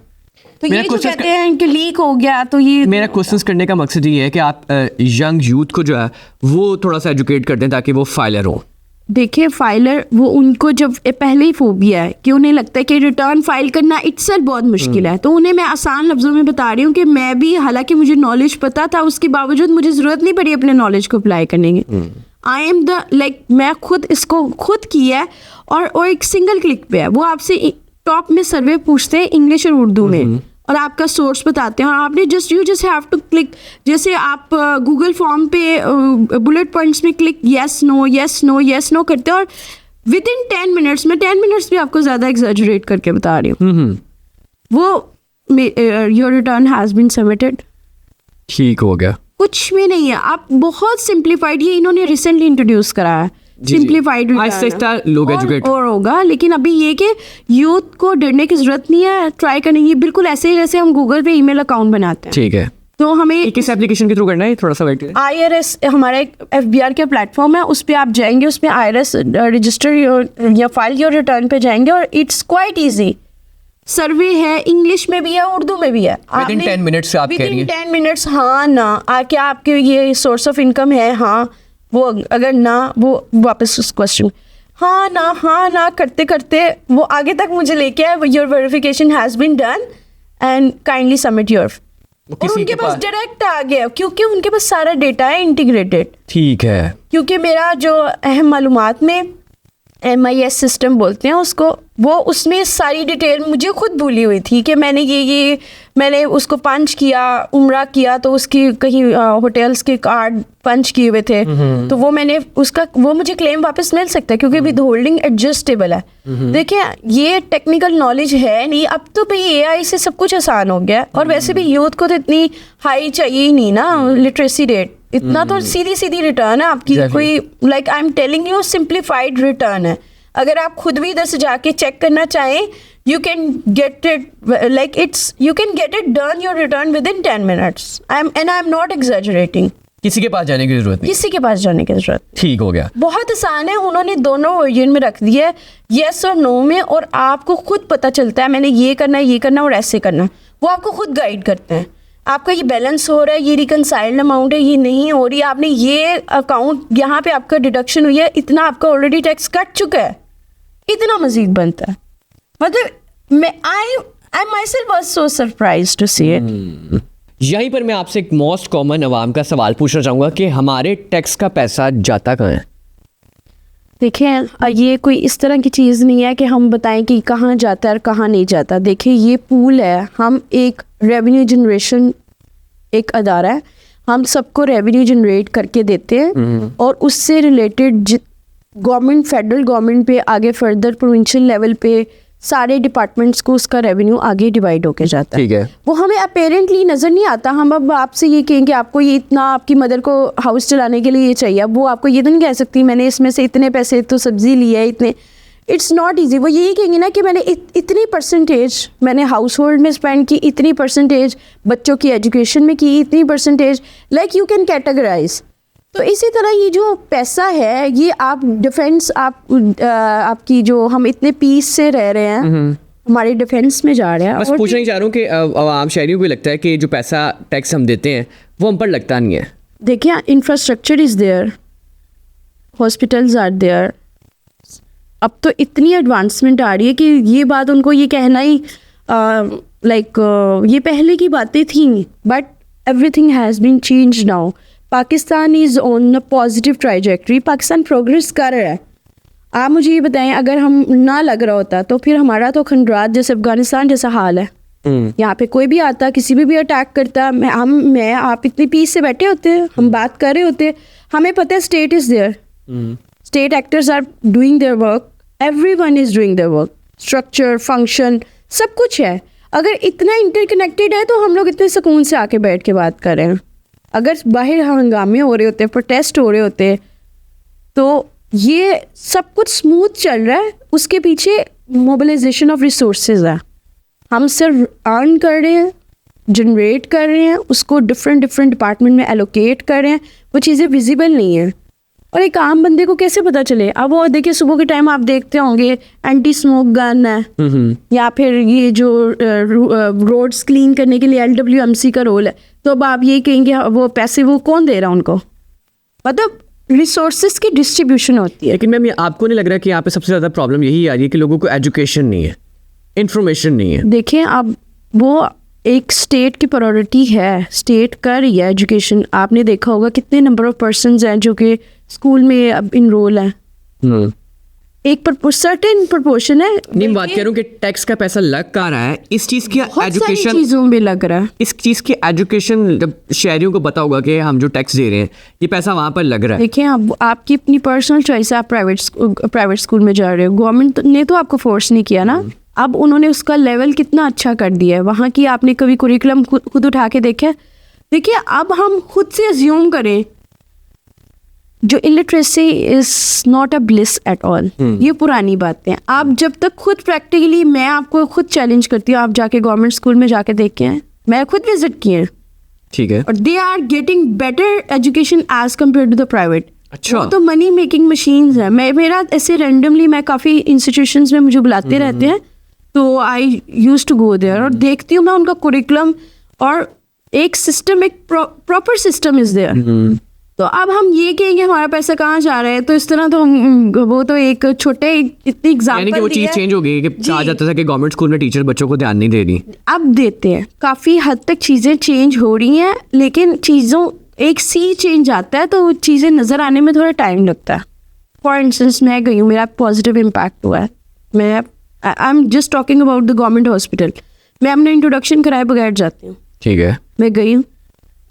तो ये जो कहते हैं कि लीक हो गया, तो ये मेरा क्वेश्चन करने का मकसद ये है कि आप यंग यूथ को जो है वो थोड़ा सा एजुकेट कर दें ताकि वो फाइलर हो। देखिए फाइलर, वो उनको जब पहले ही फोबिया है कि उन्हें लगता है कि रिटर्न फाइल करना इट्सेल्फ बहुत मुश्किल है, तो उन्हें मैं आसान लफ्जों में बता रही हूँ कि मैं भी, हालांकि मुझे नॉलेज पता था, उसके बावजूद मुझे ज़रूरत नहीं पड़ी अपने नॉलेज को अप्लाई करने की। आई एम द मैं खुद इसको खुद किया है, और एक सिंगल क्लिक पे है। वो आपसे टॉप में सर्वे पूछते हैं इंग्लिश और उर्दू में, और आपका सोर्स बताते हैं, और आपने you just have to click, जैसे आप गूगल फॉर्म पे बुलेट पॉइंट्स में क्लिक यस नो करते हैं, और विद इन 10 मिनट्स में 10 मिनट्स भी आपको ज़्यादा एग्जैजरेट करके बता रही हूँ, वो your return has been submitted, ठीक हो गया। कुछ भी नहीं है, आप बहुत सिंप्लीफाइड, ये इन्होंने रिसेंटली इंट्रोड्यूस करा है, सिंप्लीफाइड लोग एजुकेट और होगा। लेकिन अभी ये कि यूथ को डरने की जरूरत नहीं है, ट्राई करने की, बिल्कुल ऐसे ही जैसे हम गूगल पे ईमेल अकाउंट बनाते हैं, ठीक है। तो हमें किस एप्लीकेशन के थ्रू करना है, थोड़ा सा वेट करें। IRS हमारा एक FBR का प्लेटफॉर्म है, उस पर आप जाएंगे, उसमें IRS रजिस्टर या फाइल योर रिटर्न पे जाएंगे, और इट्स क्वाइट ईजी। सर्वे है, इंग्लिश में भी है, उर्दू में भी है, विदिन 10 मिनट्स से आप कह रही हैं। 10 मिनट्स, हाँ ना, क्या आपके ये सोर्स ऑफ इनकम है, हाँ, वो अगर ना, वो वापस उस क्वेश्चन हाँ ना करते करते वो आगे तक मुझे लेके आए, your verification has been done and kindly submit your, और उनके पास डायरेक्ट आ गया, क्योंकि उनके पास सारा डेटा है इंटीग्रेटेड, ठीक है, क्योंकि मेरा जो अहम मालूमात में MIS सिस्टम बोलते हैं उसको, वो उसमें सारी डिटेल मुझे खुद भूली हुई थी कि मैंने उसको पंच किया, उम्रा किया तो उसकी कहीं होटल्स के कार्ड पंच किए हुए थे, तो वो मुझे क्लेम वापस मिल सकता है क्योंकि विद होल्डिंग एडजस्टेबल है। देखिए ये टेक्निकल नॉलेज है नहीं, अब तो भाई AI से सब कुछ आसान हो गया, और वैसे भी यूथ को तो इतनी हाई चाहिए ही नहीं ना लिटरेसी रेट, इतना तो सीधी सीधी रिटर्न है आपकी, कोई like I am telling you simplified return है। अगर आप खुद भी इधर से जाके चेक करना चाहें, you can get it like you can get it done your return within 10 minutes. I'm not exaggerating. किसी के पास जाने की जरूरत नहीं, किसी के पास जाने की जरूरत, ठीक हो गया, बहुत आसान है। उन्होंने दोनों वर्जन में रख दिया है, यस और नो में, और आपको खुद पता चलता है मैंने ये करना और ऐसे करना, वो आपको खुद गाइड करते हैं। आपका ये बैलेंस हो रहा है, ये रिकनसाइल्ड अमाउंट है, ये नहीं हो रही, आपने ये अकाउंट यहाँ पे आपका डिडक्शन हुई है, इतना आपका ऑलरेडी टैक्स कट चुका है, इतना मजीद बनता है। मतलब I myself was so surprised to see it. यहीं पर मैं आपसे एक मोस्ट कॉमन अवाम का सवाल पूछना चाहूँगा कि हमारे टैक्स का पैसा जाता कहाँ है? देखिए ये कोई इस तरह की चीज़ नहीं है कि हम बताएं कि कहाँ जाता है और कहाँ नहीं जाता। देखिए ये पूल है, हम एक रेवेन्यू जनरेशन एक अदारा है, हम सबको रेवेन्यू जनरेट करके देते हैं, और उससे रिलेटेड गवर्नमेंट, फेडरल गवर्नमेंट पे आगे फर्दर प्रोविंशियल लेवल पे सारे डिपार्टमेंट्स को उसका रेवेन्यू आगे डिवाइड होके जाता है। ठीक है, वो हमें अपेरेंटली नज़र नहीं आता। हम अब आपसे ये कहेंगे आपको ये इतना, आपकी मदर को हाउस चलाने के लिए ये चाहिए, अब वो आपको ये तो नहीं कह सकती मैंने इसमें से इतने पैसे तो सब्जी लिए है इतने, इट्स नॉट ईजी। वो यही कहेंगे ना कि मैंने इतनी परसेंटेज मैंने हाउस होल्ड में स्पेंड की, इतनी परसेंटेज बच्चों की एजुकेशन में की, इतनी percentage, like you can categorise. तो इसी तरह ये जो पैसा है, ये आप डिफेंस, आपकी जो हम इतने पीस से रह रहे हैं, हमारे डिफेंस में जा रहे हैं। बस पूछना ही चाह रहा हूँ कि आम शहरियों को लगता है कि जो पैसा टैक्स हम देते हैं वो हम पर लगता नहीं है। देखिए infrastructure is there, hospitals are there, अब तो इतनी एडवांसमेंट आ रही है कि ये बात उनको ये कहना ही ये पहले की बातें थी, but everything has been change now. Pakistan is on a positive trajectory, Pakistan progress कर रहा है। आप मुझे ये बताएं, अगर हम ना लग रहा होता तो फिर हमारा तो खंडरात जैसे अफगानिस्तान जैसा हाल है। यहाँ पे कोई भी आता, किसी भी अटैक करता, आप इतनी पीस से बैठे होते हैं, हम बात कर रहे होते, हमें पता है state is there, state actors are doing their work, everyone is doing their work, structure, function, सब कुछ है। अगर इतना इंटरकनेक्टेड है तो हम लोग इतने सुकून से आके बैठ के बात कर रहे हैं। अगर बाहर हंगामे हो रहे होते, प्रोटेस्ट हो रहे होते, तो ये सब कुछ स्मूथ चल रहा है, उसके पीछे मोबिलाइजेशन ऑफ रिसोर्सेज है। हम सिर्फ अर्न कर रहे हैं, जनरेट कर रहे हैं, उसको डिफरेंट डिपार्टमेंट में एलोकेट कर रहे हैं, वो चीज़ें विजिबल नहीं है। और एक आम बंदे को कैसे पता चले? अब वो देखिए सुबह के टाइम आप देखते होंगे एंटी स्मोक गन है, या फिर ये जो रोड्स क्लीन करने के लिए LWMC का रोल है, तो अब आप ये कहेंगे वो पैसे वो कौन दे रहा है उनको? मतलब रिसोर्सेज की डिस्ट्रीब्यूशन होती है। लेकिन मैम आपको नहीं लग रहा कि यहाँ पे सबसे ज़्यादा प्रॉब्लम यही आ रही है कि लोगों को एजुकेशन नहीं है, इंफॉर्मेशन नहीं है? देखिए अब वो एक स्टेट की प्रायोरिटी है, स्टेट कर रही है एजुकेशन। आपने देखा होगा कितने नंबर ऑफ पर्सन्स हैं जो कि स्कूल में अब इनरोल हैं, एक सर्टेन प्रोपोर्शन है। नहीं, बात कह रहा हूँ कि टैक्स का पैसा लग कहाँ रहा है, इस चीज़ की एजुकेशन चीज़ों में लग रहा है, इस चीज़ की एजुकेशन जब शहरियों को पता होगा कि हम जो टैक्स दे रहे हैं ये पैसा वहाँ पर लग रहा है। देखिए अब आपकी अपनी पर्सनल चॉइस है, आप प्राइवेट स्कूल में जा रहे हो, गवर्नमेंट ने तो आपको फोर्स नहीं किया ना। अब उन्होंने उसका लेवल कितना अच्छा कर दिया है वहाँ की, आपने कभी कुरिकुलम खुद उठा के देखा? देखिए अब हम खुद से अज्यूम करें, जो illiteracy is not a bliss at all, ये पुरानी बातें हैं। आप जब तक खुद प्रैक्टिकली, मैं आपको खुद चैलेंज करती हूँ, आप जाके गवर्नमेंट स्कूल में जाके देख के हैं, मैं खुद विजिट किए हैं, ठीक है, और they are getting better education as compare to the private. अच्छा, तो मनी मेकिंग मशीन्स है। मेरा ऐसे रैंडमली, मैं काफ़ी इंस्टीट्यूशंस में मुझे बुलाते रहते हैं, तो आई यूज टू गो देयर और देखती हूँ मैं उनका कुरिकुलम, और एक सिस्टम, एक प्रॉपर सिस्टम इज देयर। तो अब हम ये कहेंगे हमारा पैसा कहाँ जा रहा है, तो इस तरह तो वो तो एक छोटे इतनी एग्जाम्पल, यानी कि वो चीज़ चेंज हो गई कि कहा जाता था कि गवर्नमेंट स्कूल में टीचर बच्चों को ध्यान नहीं दे रही, अब देते हैं। काफ़ी हद तक चीज़ें चेंज हो रही हैं, लेकिन चीज़ों एक सी चेंज आता है तो चीज़ें नज़र आने में थोड़ा टाइम लगता है। फॉर इंस्टेंस मैं गई हूँ, मेरा पॉजिटिव इम्पैक्ट हुआ है। मैं I am just talking about the government hospital. मैं अपना इंट्रोडक्शन कराए बगैर जाती हूँ। ठीक है। मैं गई हूँ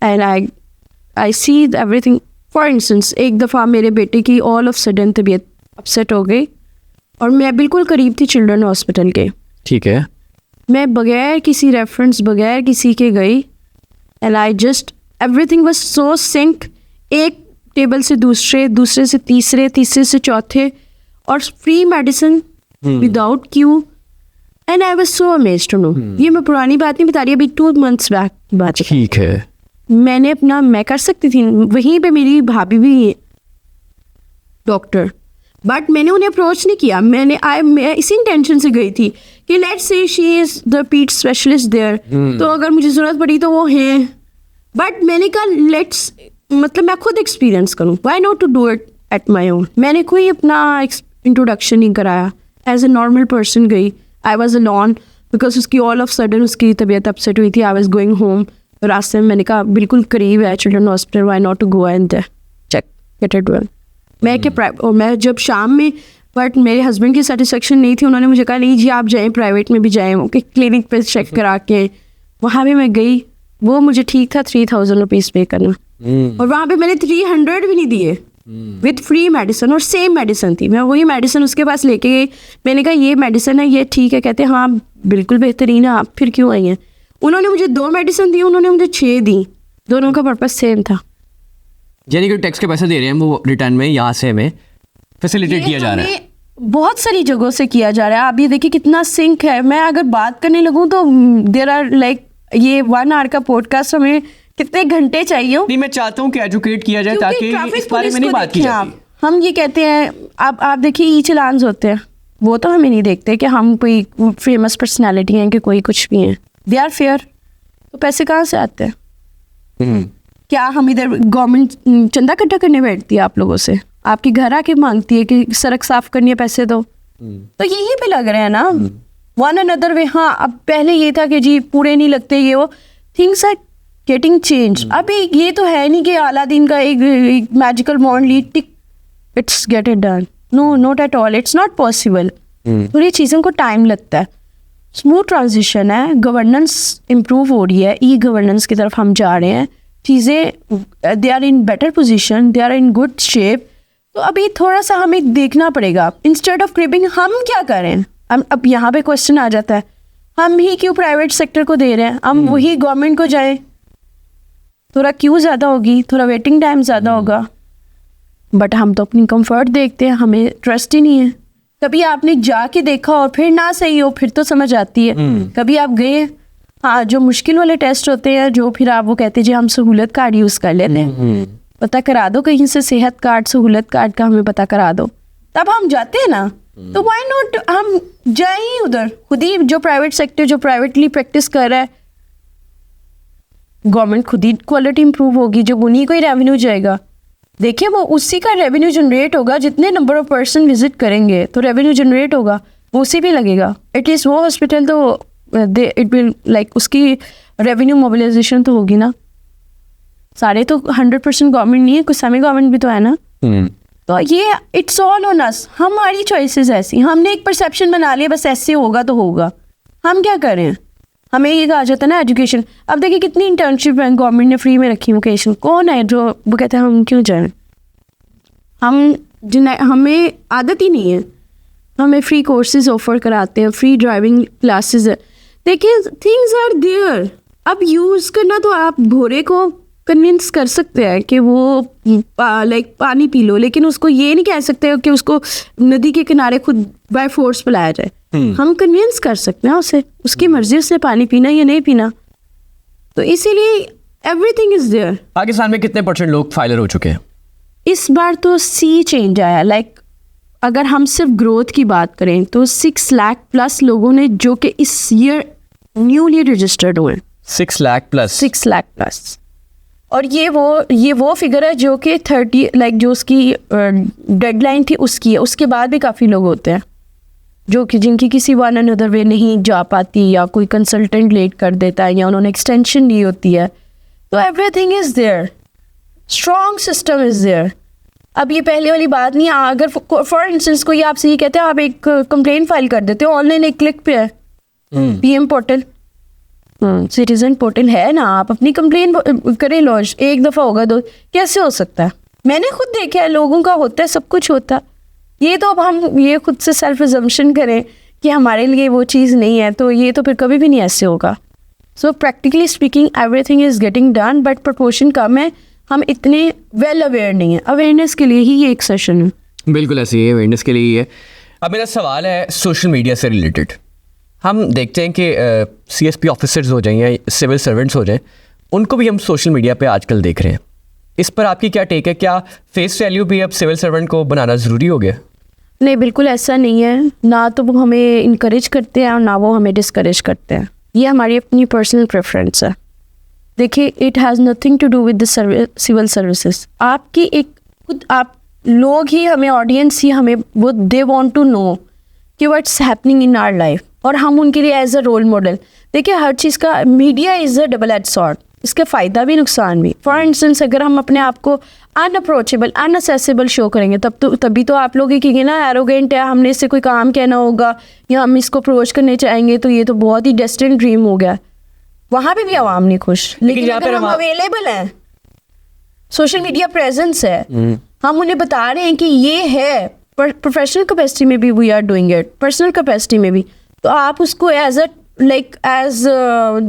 and I see everything. For instance एक दफ़ा मेरे बेटे की ऑल ऑफ सडन तबीयत अपसेट हो गई और मैं बिल्कुल करीब थी चिल्ड्रन हॉस्पिटल के। ठीक है। मैं बगैर किसी रेफरेंस, बगैर किसी के गई and I just everything was so sync. एक टेबल से दूसरे, दूसरे से तीसरे, तीसरे से चौथे, और free medicine without queue. And I was so amazed to know. ये मैं पुरानी बात नहीं बता रही, अभी 2 months बैक की बात है। ठीक है। मैंने अपना, मैं कर सकती थी, वहीं पे मेरी भाभी भी है डॉक्टर, बट मैंने उन्हें अप्रोच नहीं किया। मैं इसी इंटेंशन से गई थी कि let's say she is the पीट स्पेशलिस्ट देयर, तो अगर मुझे ज़रूरत पड़ी तो वो हैं। बट मैंने कहा लेट्स, मतलब मैं खुद एक्सपीरियंस करूँ, why not to do it at my own. मैंने कोई अपना इंट्रोडक्शन नहीं कराया, एज ए नॉर्मल पर्सन गई। आई वॉज अलॉन बिकॉज उसकी ऑल ऑफ सडन उसकी तबीयत अपसेट हुई थी। आई वॉज गोइंग होम, रास्ते में मैंने कहा बिल्कुल करीब है children hospital, why not to go and check get it well. मैं जब शाम में, बट मेरे हस्बैंड की सेटिस्फेक्शन नहीं थी, उन्होंने मुझे कहा नहीं जी आप जाएँ प्राइवेट में भी जाएँ, ओके क्लिनिक पे चेक करा के। वहाँ भी मैं गई, वो मुझे ठीक था 3000 रुपीज़ पे करना, और वहाँ पे मैंने 300 भी नहीं दिए विथ फ्री मेडिसिन, और सेम मेडिसिन थी। मैं वही मेडिसिन उसके पास लेके गई, मैंने कहा ये मेडिसिन है, ये ठीक है। कहते हाँ बिल्कुल बेहतरीन है, आप फिर क्यों आई हैं। उन्होंने मुझे 2 मेडिसिन दी, उन्होंने मुझे 6 दी, दोनों का पर्पस सेम था। यानी कि टैक्स के पैसे दे रहे हैं वो रिटर्न में, यहाँ से हमें फैसिलिटेट किया जा रहा है। बहुत सारी जगहों से किया जा रहा है। आप ये देखिए कितना सिंक है। मैं अगर बात करने लगूँ तो देर आर लाइक, ये 1 hour का पॉडकास्ट हमें कितने घंटे चाहिए। नहीं, मैं चाहता हूँ कि एजुकेट किया जाए ताकि इस बारे में नहीं बात की जाती। हम ये कहते हैं, आप देखिए ई चलान्स होते हैं, वो तो हमें नहीं देखते कि हम कोई फेमस पर्सनालिटी हैं कि कोई कुछ भी हैं। They are fair. तो पैसे कहाँ से आते हैं? क्या हम इधर गवर्नमेंट चंदा इकट्ठा करने बैठती है आप लोगों से? आपके घर आके मांगती है कि सड़क साफ करनी है, पैसे दो? तो यही पे लग रहे हैं ना वन अनदर वे। हाँ, अब पहले ये था कि जी पूरे नहीं लगते, ये वो थिंग्स आर गेटिंग चेंज। अभी ये तो है नहीं कि अलादीन का एक मैजिकल वॉन्ड ली टिक it's get it done. No, not at all, it's not possible. तो ये चीज़ों को टाइम लगता है। स्मूथ ट्रांजिशन है, गवर्नेंस इम्प्रूव हो रही है, ई गवर्नेंस की तरफ हम जा रहे हैं। चीज़ें they are in better position, they are in good shape. तो अभी थोड़ा सा हमें देखना पड़ेगा। इंस्टेड ऑफ क्रिपिंग हम क्या करें? हम अब यहाँ पे क्वेश्चन आ जाता है, हम ही क्यों प्राइवेट सेक्टर को दे रहे हैं? हम वही गवर्नमेंट को जाएं, थोड़ा क्यू ज़्यादा होगी, थोड़ा वेटिंग टाइम ज़्यादा होगा, बट हम तो अपनी कंफर्ट देखते हैं, हमें ट्रस्ट ही नहीं है। कभी आपने जाके देखा और फिर ना सही हो, फिर तो समझ आती है। कभी आप गए, हाँ, जो मुश्किल वाले टेस्ट होते हैं, जो फिर आप वो कहते हैं जी हम सहूलत कार्ड यूज़ कर लेते हैं, पता करा दो कहीं से सेहत कार्ड, सहूलत कार्ड का हमें पता करा दो, तब हम जाते हैं ना। तो व्हाई नॉट हम जाए ही उधर खुद ही। जो प्राइवेट सेक्टर, जो प्राइवेटली प्रैक्टिस कर रहा है, गवर्नमेंट खुद ही क्वालिटी इंप्रूव होगी, जो उन्हीं को ही रेवेन्यू जाएगा। देखिए वो उसी का रेवेन्यू जनरेट होगा, जितने नंबर ऑफ पर्सन विजिट करेंगे तो रेवेन्यू जनरेट होगा, वो उसी पे लगेगा। एटलीस्ट वो हॉस्पिटल तो इट विल लाइक, उसकी रेवेन्यू मोबिलाइजेशन तो होगी ना। सारे तो 100% गवर्नमेंट नहीं है, कुछ सेमी गवर्नमेंट भी तो है ना। तो ये इट्स ऑल ऑन अस। हमारी चॉइसेस ऐसी, हमने एक परसेप्शन बना लिया बस ऐसे होगा तो होगा। हम क्या करें? हमें ये कहा जाता है ना एजुकेशन। अब देखिए कितनी इंटर्नशिप है गवर्नमेंट ने फ्री में रखी। वोकेशन कौन है जो वो कहते हैं हम क्यों जाएं? हमें आदत ही नहीं है। हमें फ्री कोर्सेज ऑफर कराते हैं, फ्री ड्राइविंग क्लासेस है। देखिए थिंग्स आर देयर। अब यूज़ करना तो आप घोड़े को कन्विंस कर सकते हैं कि वो लाइक पानी पी लो, लेकिन उसको ये नहीं कह सकते कि उसको नदी के किनारे खुद बाय फोर्स पिलाया जाए। हम कन्विंस कर सकते हैं उसे, उसकी मर्जी उसने पानी पीना या नहीं पीना। तो इसीलिए एवरीथिंग इज देयर। पाकिस्तान में कितने % लोग फाइलर हो चुके हैं? इस बार तो सी चेंज आया। लाइक अगर हम सिर्फ ग्रोथ की बात करें तो 6 लाख प्लस लोगों ने जो कि इस ईयर न्यूली रजिस्टर्ड हुए। 6 लाख प्लस। 6 लाख प्लस। और ये वो फिगर है जो कि 30 लाइक जो उसकी डेडलाइन थी उसकी है। उसके बाद भी काफ़ी लोग होते हैं जो कि जिनकी किसी वन अनदर वे नहीं जा पाती, या कोई कंसल्टेंट लेट कर देता है, या उन्होंने एक्सटेंशन ली होती है। तो everything is there, strong system is there. अब ये पहले वाली बात नहीं है। अगर फॉर इंस्टेंस कोई आपसे ये कहते हैं आप एक कंप्लेंट फाइल कर देते हो, ऑनलाइन एक क्लिक पे है, पीएम पोर्टल, सिटीजन पोर्टल है ना, आप अपनी कंप्लेन करें लॉन्च, एक दफ़ा होगा दो, कैसे हो सकता है? मैंने खुद देखा है, लोगों का होता है, सब कुछ होता है। ये तो अब हम ये खुद से सेल्फ अजम्पशन करें कि हमारे लिए वो चीज़ नहीं है, तो ये तो फिर कभी भी नहीं ऐसे होगा। So practically speaking everything is getting done, but proportion कम है, हम इतने वेल अवेयर नहीं है। अवेयरनेस के लिए ही ये एक सेशन है। बिल्कुल ऐसे ही है, अवेयरनेस के लिए ही है। अब मेरा सवाल है सोशल मीडिया से रिलेटेड। हम देखते हैं कि CSP ऑफिसर्स हो जाएं या सिविल सर्वेंट्स हो जाएं, उनको भी हम सोशल मीडिया पे आजकल देख रहे हैं। इस पर आपकी क्या टेक है? क्या फेस वैल्यू भी अब सिविल सर्वेंट को बनाना ज़रूरी हो गया? नहीं, बिल्कुल ऐसा नहीं है। ना तो वो हमें इनकरेज करते हैं और ना वो हमें डिस्करेज करते हैं। ये हमारी अपनी पर्सनल प्रेफरेंस है। देखिए, it has nothing to do with the civil services. आपकी एक खुद आप लोग ही हमें, ऑडियंस ही हमें, वो दे वांट टू नो कि what's happening in our life, और हम उनके लिए एज अ रोल मॉडल। देखिए, हर चीज़ का media is a double edge sword, इसका फ़ायदा भी नुकसान भी। फॉर इंस्टेंस, अगर हम अपने आप को अनअप्रोचेबल, अनअसेसेबल शो करेंगे, तभी तो आप लोग ये कहेंगे ना एरोगेंट है, हमने इससे कोई काम कहना होगा या हम इसको अप्रोच करने चाहेंगे तो ये तो बहुत ही डेस्टिन्ड ड्रीम हो गया। वहाँ पे भी आवाम नहीं खुश। लेकिन अगर हम अवेलेबल हैं, सोशल मीडिया प्रेजेंस है, हम उन्हें बता रहे हैं कि ये है, प्रोफेशनल कैपेसिटी में भी we are doing it, personal capacity में भी, तो आप उसको एज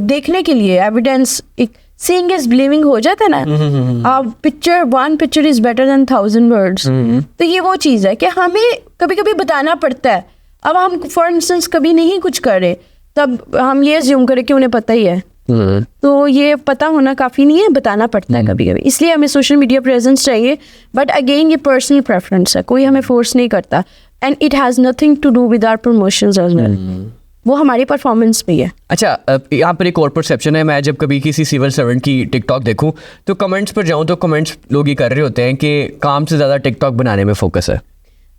देखने के लिए एविडेंस, एक सीइंग इज बिलीविंग हो जाता है ना। आप one picture is better than 1000 words. तो ये वो चीज़ है कि हमें कभी कभी बताना पड़ता है। अब हम फॉर इंस्टेंस कभी नहीं कुछ कर रहे, तब हम ये अज्यूम करें कि उन्हें पता ही है। तो ये पता होना काफ़ी नहीं है, बताना पड़ता है कभी कभी। इसलिए हमें सोशल मीडिया प्रेजेंस चाहिए, बट अगेन ये पर्सनल प्रेफरेंस है, कोई हमें फोर्स नहीं करता, and it has nothing to do with our promotions as well. वो हमारी परफॉर्मेंस भी है। अच्छा, यहाँ पर एक और परसेप्शन है, मैं जब कभी किसी सिविल सर्वेंट की टिकटॉक देखूँ तो कमेंट्स पर जाऊँ तो कमेंट्स लोग ये कर रहे होते हैं कि काम से ज़्यादा टिकटॉक बनाने में फोकस है।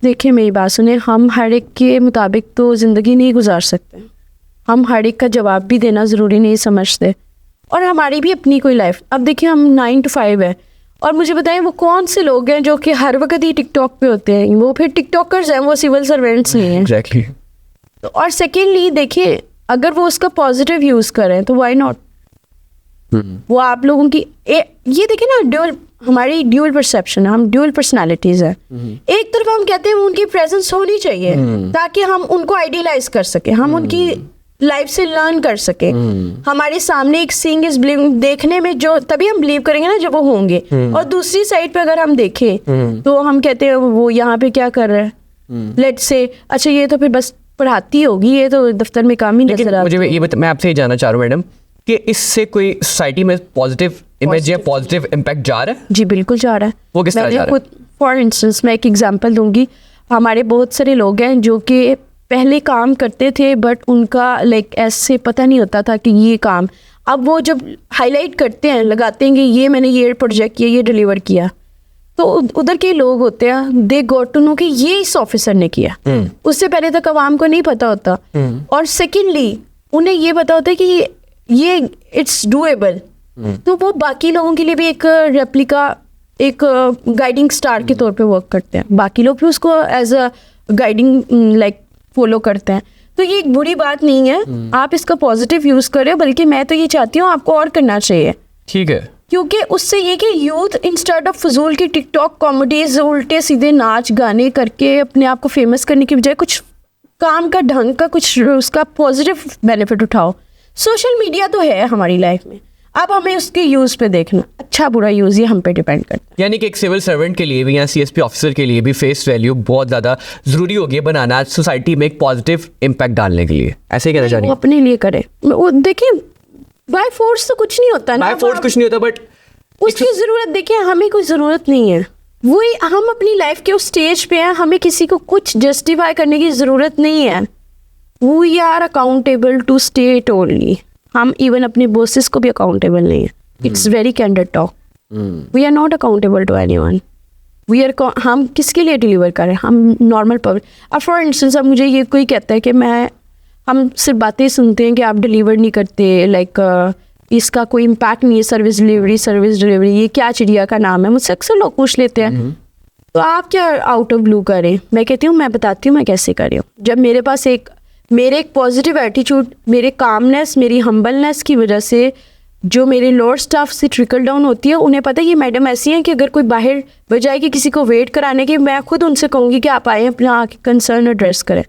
देखिए, मेरी बात सुने, हम हर एक के मुताबिक तो ज़िंदगी नहीं गुजार सकते, हम हर एक का जवाब भी देना ज़रूरी नहीं समझते, और हमारी भी अपनी कोई लाइफ। अब देखिए, हम 9 to 5 है, और मुझे बताएं वो कौन से लोग हैं जो कि हर वक्त ही टिकटॉक पे होते हैं? वो फिर टिकटॉकर्स हैं, वो सिविल सर्वेंट्स नहीं हैं। एग्जैक्टली। तो और सेकेंडली देखिए, अगर वो उसका पॉजिटिव यूज़ करें तो वाई नॉट। वो आप लोगों की ये देखिए ना, हमारी ड्यूअल परसेप्शन है, हम ड्यूअल पर्सनालिटीज है। एक तरफ हम कहते हैं उनकी प्रेजेंस होनी चाहिए ताकि हम उनको आइडियलाइज कर सके, हम उनकी लाइफ से लर्न कर सके। हमारे सामने एक सीइंग इज बिलीविंग, देखने में जो तभी हम बिलीव करेंगे ना जब वो होंगे। और दूसरी साइड पे अगर हम देखें तो हम कहते हैं वो यहाँ पे क्या कर रहे हैं, लेट्स से, अच्छा ये तो फिर बस पढ़ाती होगी, ये तो दफ्तर में काम ही नजर आता है। मुझे मैं आपसे ये जानना चाह रहा हूँ मैडम कि इससे कोई सोसाइटी में पॉजिटिव इमेज या पॉजिटिव इम्पैक्ट जा रहा है? जी बिल्कुल जा रहा है। वो किस तरह जा रहा है? फॉर इंस्टेंस मैं एक एग्जांपल दूंगी। हमारे बहुत सारे लोग हैं जो कि पहले काम करते थे, बट उनका लाइक ऐसे पता नहीं होता था कि ये काम, अब वो जब हाईलाइट करते हैं, लगाते हैं कि ये मैंने ये प्रोजेक्ट किया, ये डिलीवर किया, तो उधर के लोग होते हैं, दे गॉट टू नो कि ये इस ऑफिसर ने किया। उससे पहले तक आवाम को नहीं पता होता। और सेकेंडली उन्हें ये पता होता है कि ये इट्स डूएबल, तो वो बाकी लोगों के लिए भी एक रेप्लिका, एक गाइडिंग स्टार के तौर पे वर्क करते हैं। बाकी लोग भी उसको as a guiding like follow करते हैं। तो ये एक बुरी बात नहीं है, आप इसका पॉजिटिव यूज करें, बल्कि मैं तो ये चाहती हूँ आपको और करना चाहिए। ठीक है, क्योंकि उससे ये कि यूथ इंस्टेड ऑफ फजूल की टिकटॉक कॉमेडीज, उल्टे सीधे नाच गाने करके अपने आप को फेमस करने की बजाय कुछ काम का ढंग का कुछ उसका पॉजिटिव बेनिफिट उठाओ। सोशल मीडिया तो है हमारी लाइफ में, अब हमें उसके यूज़ पे देखना, अच्छा बुरा यूज़ ये हम पे डिपेंड करता है। यानी कि एक सिविल सर्वेंट के लिए भी या CSP ऑफिसर के लिए भी फेस वैल्यू बहुत ज़्यादा ज़रूरी होगी बनाना सोसाइटी में एक पॉजिटिव इम्पैक्ट डालने के लिए, ऐसे ही कहना चाह रही वो अपने लिए करे। वो देखिए, बाय फोर्स तो कुछ नहीं होता ना, बाय फोर्स कुछ नहीं होता, बट उसकी ज़रूरत, देखिए हमें कोई ज़रूरत नहीं है, वही हम अपनी लाइफ के उस स्टेज पे हैं, हमें किसी को कुछ जस्टिफाई करने की ज़रूरत नहीं है। We are accountable to state only. हम इवन अपने बॉसेस को भी अकाउंटेबल नहीं है। It's very candid talk. We are not accountable to anyone. We are, हम किसके लिए डिलीवर करें? हम नॉर्मल पब्लिक। अब फॉर इंस्टेंस, अब मुझे ये कोई कहता है कि हम सिर्फ बातें सुनते हैं कि आप डिलीवर नहीं करते, लाइक इसका कोई इम्पैक्ट नहीं है, सर्विस डिलीवरी ये क्या चिड़िया का नाम है? मुझसे अक्सर लोग पूछ लेते हैं। तो आप क्या आउट ऑफ ब्लू करें? मैं कहती हूँ, मैं बताती हूँ मैं कैसे कर रही हूँ। जब मेरे पास मेरे एक पॉजिटिव एटीट्यूड, मेरे कामनेस, मेरी हम्बलनेस की वजह से जो मेरे लोअर स्टाफ से ट्रिकल डाउन होती है, उन्हें पता है ये मैडम ऐसी हैं कि अगर कोई बाहर बजाय कि किसी को वेट कराने की, मैं खुद उनसे कहूँगी कि आप आए अपना आके कंसर्न एड्रेस करें,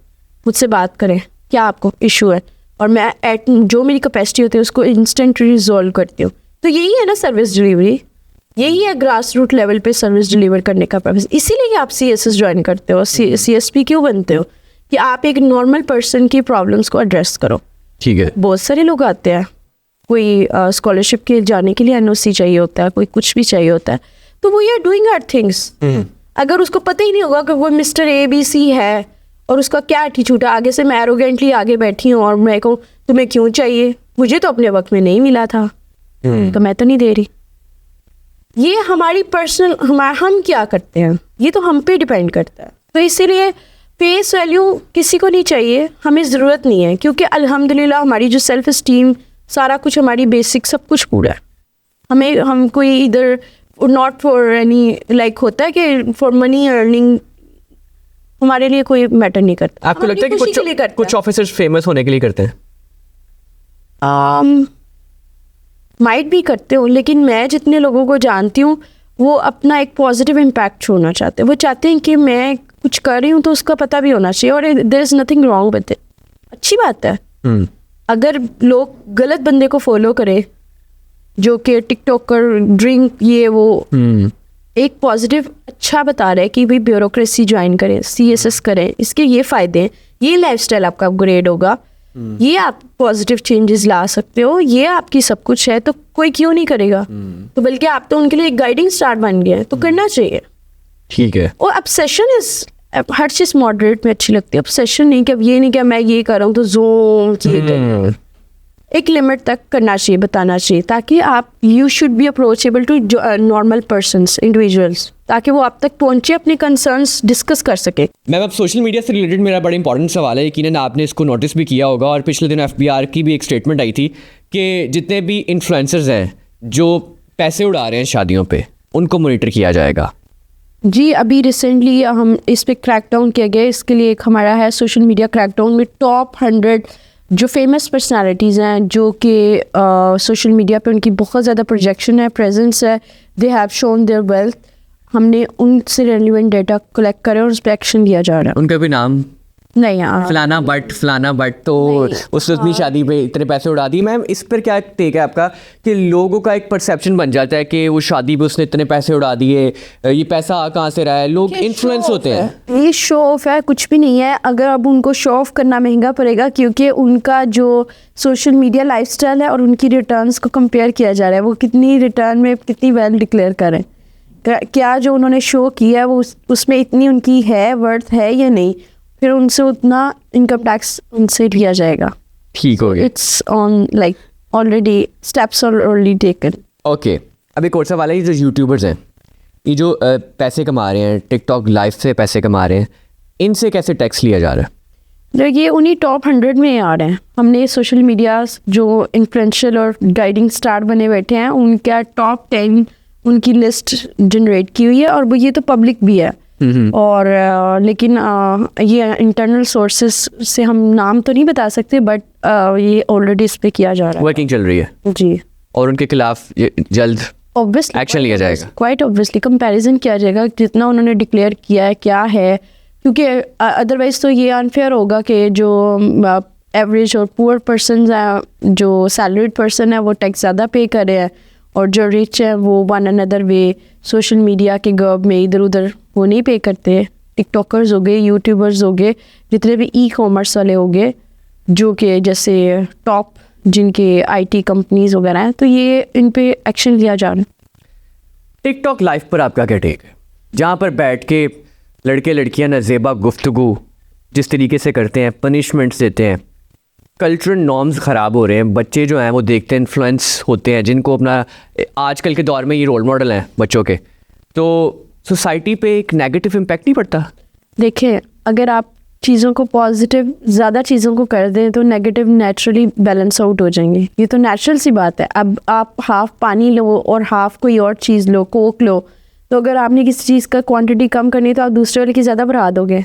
मुझसे बात करें, क्या आपको इशू है, और मैं जो मेरी कैपेसिटी होती है उसको इंस्टेंट रिजॉल्व करती हूँ। तो यही है ना सर्विस डिलीवरी, यही है ग्रास रूट लेवल पे सर्विस डिलीवर करने का पर्पस। इसीलिए आप CSS ज्वाइन करते हो, CSP क्यों बनते हो, कि आप एक नॉर्मल पर्सन की प्रॉब्लम्स को एड्रेस करो। ठीक है। बहुत सारे लोग आते हैं, कोई स्कॉलरशिप के जाने के लिए NOC चाहिए होता है, कोई कुछ भी चाहिए होता है, तो वो ये डूइंग अदर थिंग्स। अगर उसको पता ही नहीं होगा कि वो मिस्टर ABC है और उसका क्या एटीट्यूड है, आगे से मैं एरोगेंटली आगे बैठी हूँ और मैं कहूँ तुम्हें क्यों चाहिए, मुझे तो अपने वक्त में नहीं मिला था, तो मैं तो नहीं दे रही। ये हमारी पर्सनल, हम क्या करते हैं ये तो हम पे डिपेंड करता है। तो इसीलिए फेस वैल्यू किसी को नहीं चाहिए, हमें ज़रूरत नहीं है, क्योंकि अल्हम्दुलिल्लाह हमारी जो सेल्फ इस्टीम, सारा कुछ, हमारी बेसिक सब कुछ पूरा है। हम कोई इधर नॉट फॉर एनी लाइक होता है कि फॉर मनी अर्निंग, हमारे लिए कोई मैटर नहीं करता। आपको लगता है कि कुछ ऑफिसर्स फेमस होने के लिए करते हैं? माइट भी करते हो, लेकिन मैं जितने लोगों को जानती हूँ वो अपना एक पॉजिटिव इम्पैक्ट छोड़ना चाहते हैं। वो चाहते हैं कि मैं कुछ कर रही हूँ तो उसका पता भी होना चाहिए, और there is nothing wrong with it. अच्छी बात है। अगर लोग गलत बंदे को फॉलो करें जो कि टिकटॉकर, ड्रिंक, ये वो, एक पॉजिटिव अच्छा बता रहा है कि भाई ब्यूरोक्रेसी ज्वाइन करें, CSS करें, इसके ये फ़ायदे हैं, ये लाइफस्टाइल आपका अपग्रेड होगा, ये आप पॉजिटिव चेंजेस ला सकते हो, ये आपकी सब कुछ है, तो कोई क्यों नहीं करेगा? तो बल्कि आप तो उनके लिए एक गाइडिंग स्टार बन गए हैं, तो करना चाहिए। ठीक है। और obsession is, her cheese moderate में अच्छी लगती है। ऑब्सेशन नहीं कि अब ये नहीं कि मैं ये कर रहा हूँ तो जोन, एक लिमिट तक करना चाहिए, बताना चाहिए, ताकि आप you should be approachable to normal persons, individuals, ताकि वो आप तक पहुंचे, अपने कंसर्न्स डिस्कस कर सके। मैम, अब सोशल मीडिया से रिलेटेड मेरा बड़ा इंपॉर्टेंट सवाल है, यकीनन आपने इसको नोटिस भी किया होगा, और पिछले दिन FBR की भी एक स्टेटमेंट आई थी कि जितने भी इन्फ्लुएंसर्स हैं जो पैसे उड़ा रहे हैं शादियों पे, उनको मॉनिटर किया जाएगा। जी, अभी रिसेंटली हम इस पे क्रैकडाउन किया गया। इसके लिए एक हमारा है सोशल मीडिया क्रैकडाउन में टॉप 100 जो फेमस पर्सनालिटीज़ हैं, जो कि सोशल मीडिया पे उनकी बहुत ज़्यादा प्रोजेक्शन है, प्रेजेंस है, they have shown there wealth, हमने उनसे रेलिवेंट डेटा कलेक्ट करे और उस पर एक्शन लिया जा रहा है। उनका भी नाम नहीं, फलाना बट तो उसने अपनी शादी पे इतने पैसे उड़ा दिए। मैम, इस पर क्या टेक है आपका कि लोगों का एक परसेप्शन बन जाता है कि वो शादी पे उसने इतने पैसे उड़ा दिए, ये पैसा कहाँ से रहा है, लोग इन्फ्लुएंस होते हैं। ये शो ऑफ है, कुछ भी नहीं है। अगर अब उनको शो ऑफ करना महंगा पड़ेगा, क्योंकि उनका जो सोशल मीडिया लाइफस्टाइल है और उनकी रिटर्न्स को कंपेयर किया जा रहा है, वो कितनी रिटर्न में कितनी वेल डिक्लेयर करें, क्या जो उन्होंने शो किया है वो उसमें इतनी उनकी है, वर्थ है या नहीं, फिर उनसे उतना इनकम टैक्स उनसे लिया जाएगा। ठीक हो गया। It's on like already steps are already taken. Okay, अब एक और सवाल है, ये जो यूट्यूबर्स हैं, ये जो पैसे कमा रहे हैं, टिकटॉक लाइव से पैसे कमा रहे हैं, इनसे कैसे टैक्स लिया जा रहा है? ये उन्हीं टॉप 100 में आ रहे हैं। हमने सोशल मीडिया जो इन्फ्लुएंशियल और गाइडिंग स्टार बने बैठे हैं, उनका टॉप 10 उनकी लिस्ट जनरेट की हुई है, और वो ये तो पब्लिक भी है। और लेकिन ये इंटरनल सोर्सेस से हम नाम तो नहीं बता सकते, बट ये ऑलरेडी इस पे किया जा रहा है, वर्किंग चल रही है जी, और उनके खिलाफ जल्द ऑब्वियसली एक्शन लिया जाएगा। क्वाइट ऑब्वियसली कंपैरिजन किया जाएगा जितना उन्होंने डिक्लेयर किया है क्या है, क्योंकि अदरवाइज तो ये अनफेयर होगा कि जो एवरेज और पुअर पर्सन है, जो सैलरीड पर्सन है, वो टैक्स ज़्यादा पे कर रहे हैं, और जो रिच है वो one another way social media के गर्व में इधर उधर वो नहीं पे करते। टिकटॉकर्स हो गए, यूट्यूबर्स हो गए, जितने भी ई-कॉमर्स वाले हो गए, जो कि जैसे टॉप जिनके IT कंपनीज वगैरह हैं, तो ये इन पे एक्शन लिया जा रहा है। टिकटॉक लाइव पर आपका क्या टेक है, जहाँ पर बैठ के लड़के लड़कियाँ नज़ेबा गुफ्तगू जिस तरीके से करते हैं, पनिशमेंट्स देते हैं, कल्चरल नॉर्म्स ख़राब हो रहे हैं, बच्चे जो हैं वो देखते हैं, इन्फ्लुएंस होते हैं, जिनको अपना आजकल के दौर में ये रोल मॉडल हैं बच्चों के, तो सोसाइटी पे एक नेगेटिव इम्पैक्ट नहीं पड़ता? देखिए, अगर आप चीज़ों को पॉजिटिव, ज़्यादा चीज़ों को कर दें तो नेगेटिव नेचुरली बैलेंस आउट हो जाएंगे, ये तो नेचुरल सी बात है। अब आप हाफ पानी लो और हाफ कोई और चीज़ लो, कोक लो, तो अगर आपने किसी चीज़ का क्वांटिटी कम करनी है तो आप दूसरे वाले की ज़्यादा बढ़ा दोगे।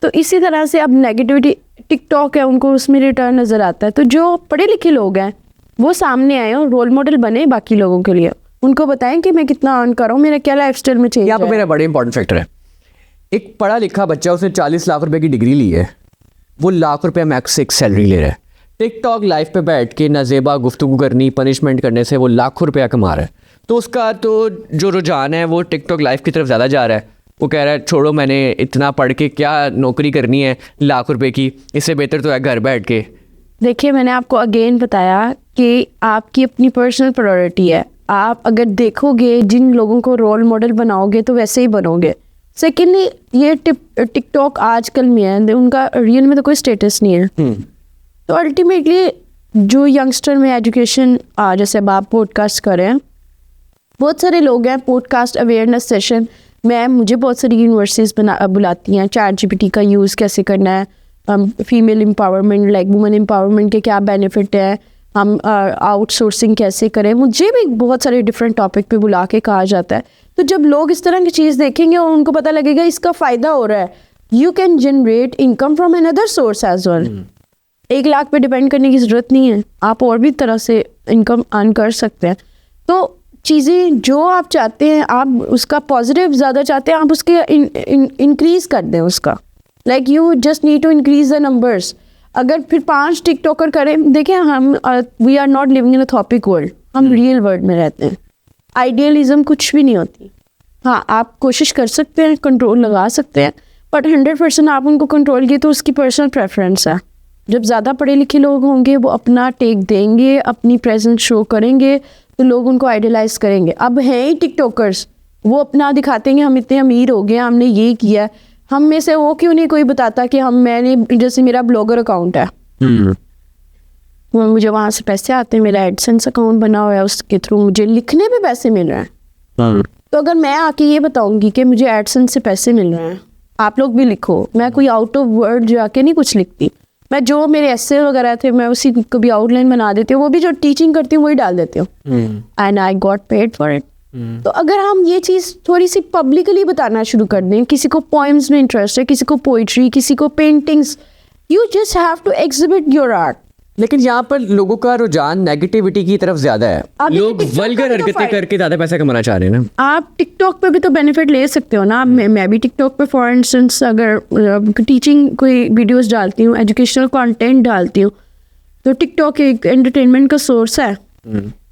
तो इसी तरह से अब नेगेटिविटी, टिकटॉक है, उनको उसमें रिटर्न नज़र आता है। तो जो पढ़े लिखे लोग हैं वो सामने आए और रोल मॉडल बने बाकी लोगों के लिए, उनको बताएं कि मैं कितना अर्न कर रहा हूँ, मेरा क्या लाइफ स्टाइल में चेंज यहाँ पर मेरा बड़े इंपॉर्टेंट फैक्टर है, एक पढ़ा लिखा बच्चा, उसने 40 लाख रुपए की डिग्री ली है, वो लाख रुपए मैक्स एक सैलरी ले रहा है। टिकटॉक लाइव पे बैठ के नाजेबा गुफ्तगू करनी, पनिशमेंट करने से वो लाखों रुपया कमा रहा है। तो उसका तो जो रुझान है वो टिकटॉक लाइव की तरफ ज़्यादा जा रहा है। वो कह रहा है छोड़ो, मैंने इतना पढ़ के क्या नौकरी करनी है लाख रुपए की, इससे बेहतर तो है घर बैठ के। देखिए, मैंने आपको अगेन बताया कि आपकी अपनी पर्सनल प्रायोरिटी है। आप अगर देखोगे, जिन लोगों को रोल मॉडल बनाओगे तो वैसे ही बनोगे। सेकेंडली, ये टिकटॉक आजकल में है, उनका रियल में तो कोई स्टेटस नहीं है। तो अल्टीमेटली जो यंगस्टर में एजुकेशन, जैसे अब आप पॉडकास्ट कर रहे हैं, बहुत सारे लोग हैं पॉडकास्ट अवेयरनेस सेशन में, मुझे बहुत सारी यूनिवर्सिटीज़ बुलाती हैं, ChatGPT का यूज़ कैसे करना है, female empowerment, like women empowerment के क्या बेनिफिट है, हम आउटसोर्सिंग कैसे करें, मुझे भी बहुत सारे डिफरेंट टॉपिक पे बुला के कहा जाता है। तो जब लोग इस तरह की चीज़ देखेंगे और उनको पता लगेगा इसका फ़ायदा हो रहा है, you can generate income from another source as well. 1 lakh पे डिपेंड करने की ज़रूरत नहीं है, आप और भी तरह से इनकम अर्न कर सकते हैं। तो चीज़ें जो आप चाहते हैं, आप उसका पॉजिटिव ज़्यादा चाहते हैं, आप उसके इंक्रीज़ कर दें उसका, like you just need to increase the numbers. अगर फिर 5 टिकटॉकर करें, देखिए हम we are not living in a topic world, हम रियल वर्ल्ड में रहते हैं। आइडियलिज्म कुछ भी नहीं होती। हाँ, आप कोशिश कर सकते हैं, कंट्रोल लगा सकते हैं, बट 100% आप उनको कंट्रोल किए तो उसकी पर्सनल प्रेफरेंस है। जब ज़्यादा पढ़े लिखे लोग होंगे वो अपना टेक देंगे, अपनी प्रेजेंस शो करेंगे, तो लोग उनको आइडियलाइज करेंगे। अब हैं ही टिकटॉकर्स, वो अपना दिखाते हैं हम इतने अमीर हो गए, हमने ये किया। हम में से वो क्यों नहीं कोई बताता कि मैंने, जैसे मेरा ब्लॉगर अकाउंट है, मुझे वहाँ से पैसे आते हैं, मेरा एडसेंस अकाउंट बना हुआ है, उसके थ्रू मुझे लिखने पे पैसे मिल रहे हैं। तो अगर मैं आके ये बताऊंगी कि मुझे एडसेंस से पैसे मिल रहे हैं, आप लोग भी लिखो, मैं कोई आउट ऑफ वर्ड जाके नहीं कुछ लिखती, मैं जो मेरे एस्से वगैरह थे मैं उसी को भी आउटलाइन बना देती हूँ, वो भी जो टीचिंग करती हूँ वही डाल देती हूँ, and I got paid for it. तो अगर हम ये चीज़ थोड़ी सी पब्लिकली बताना शुरू कर दें, किसी को पोएम्स में इंटरेस्ट है, किसी को पोइट्री, किसी को paintings, you just have to exhibit your art. लेकिन यहाँ पर लोगों का रुझान नेगेटिविटी की तरफ ज्यादा है, लोग वल्गर हरकतें करके ज्यादा पैसा कमाना चाह रहे हैं ना। आप टिकटॉक पे भी तो बेनिफिट ले सकते हो ना। मैं भी टिकटॉक पे फॉर इंस्टेंस अगर टीचिंग कोई वीडियोस डालती हूँ, एजुकेशनल कंटेंट डालती हूँ, तो टिकटॉक एक एंटरटेनमेंट का सोर्स है,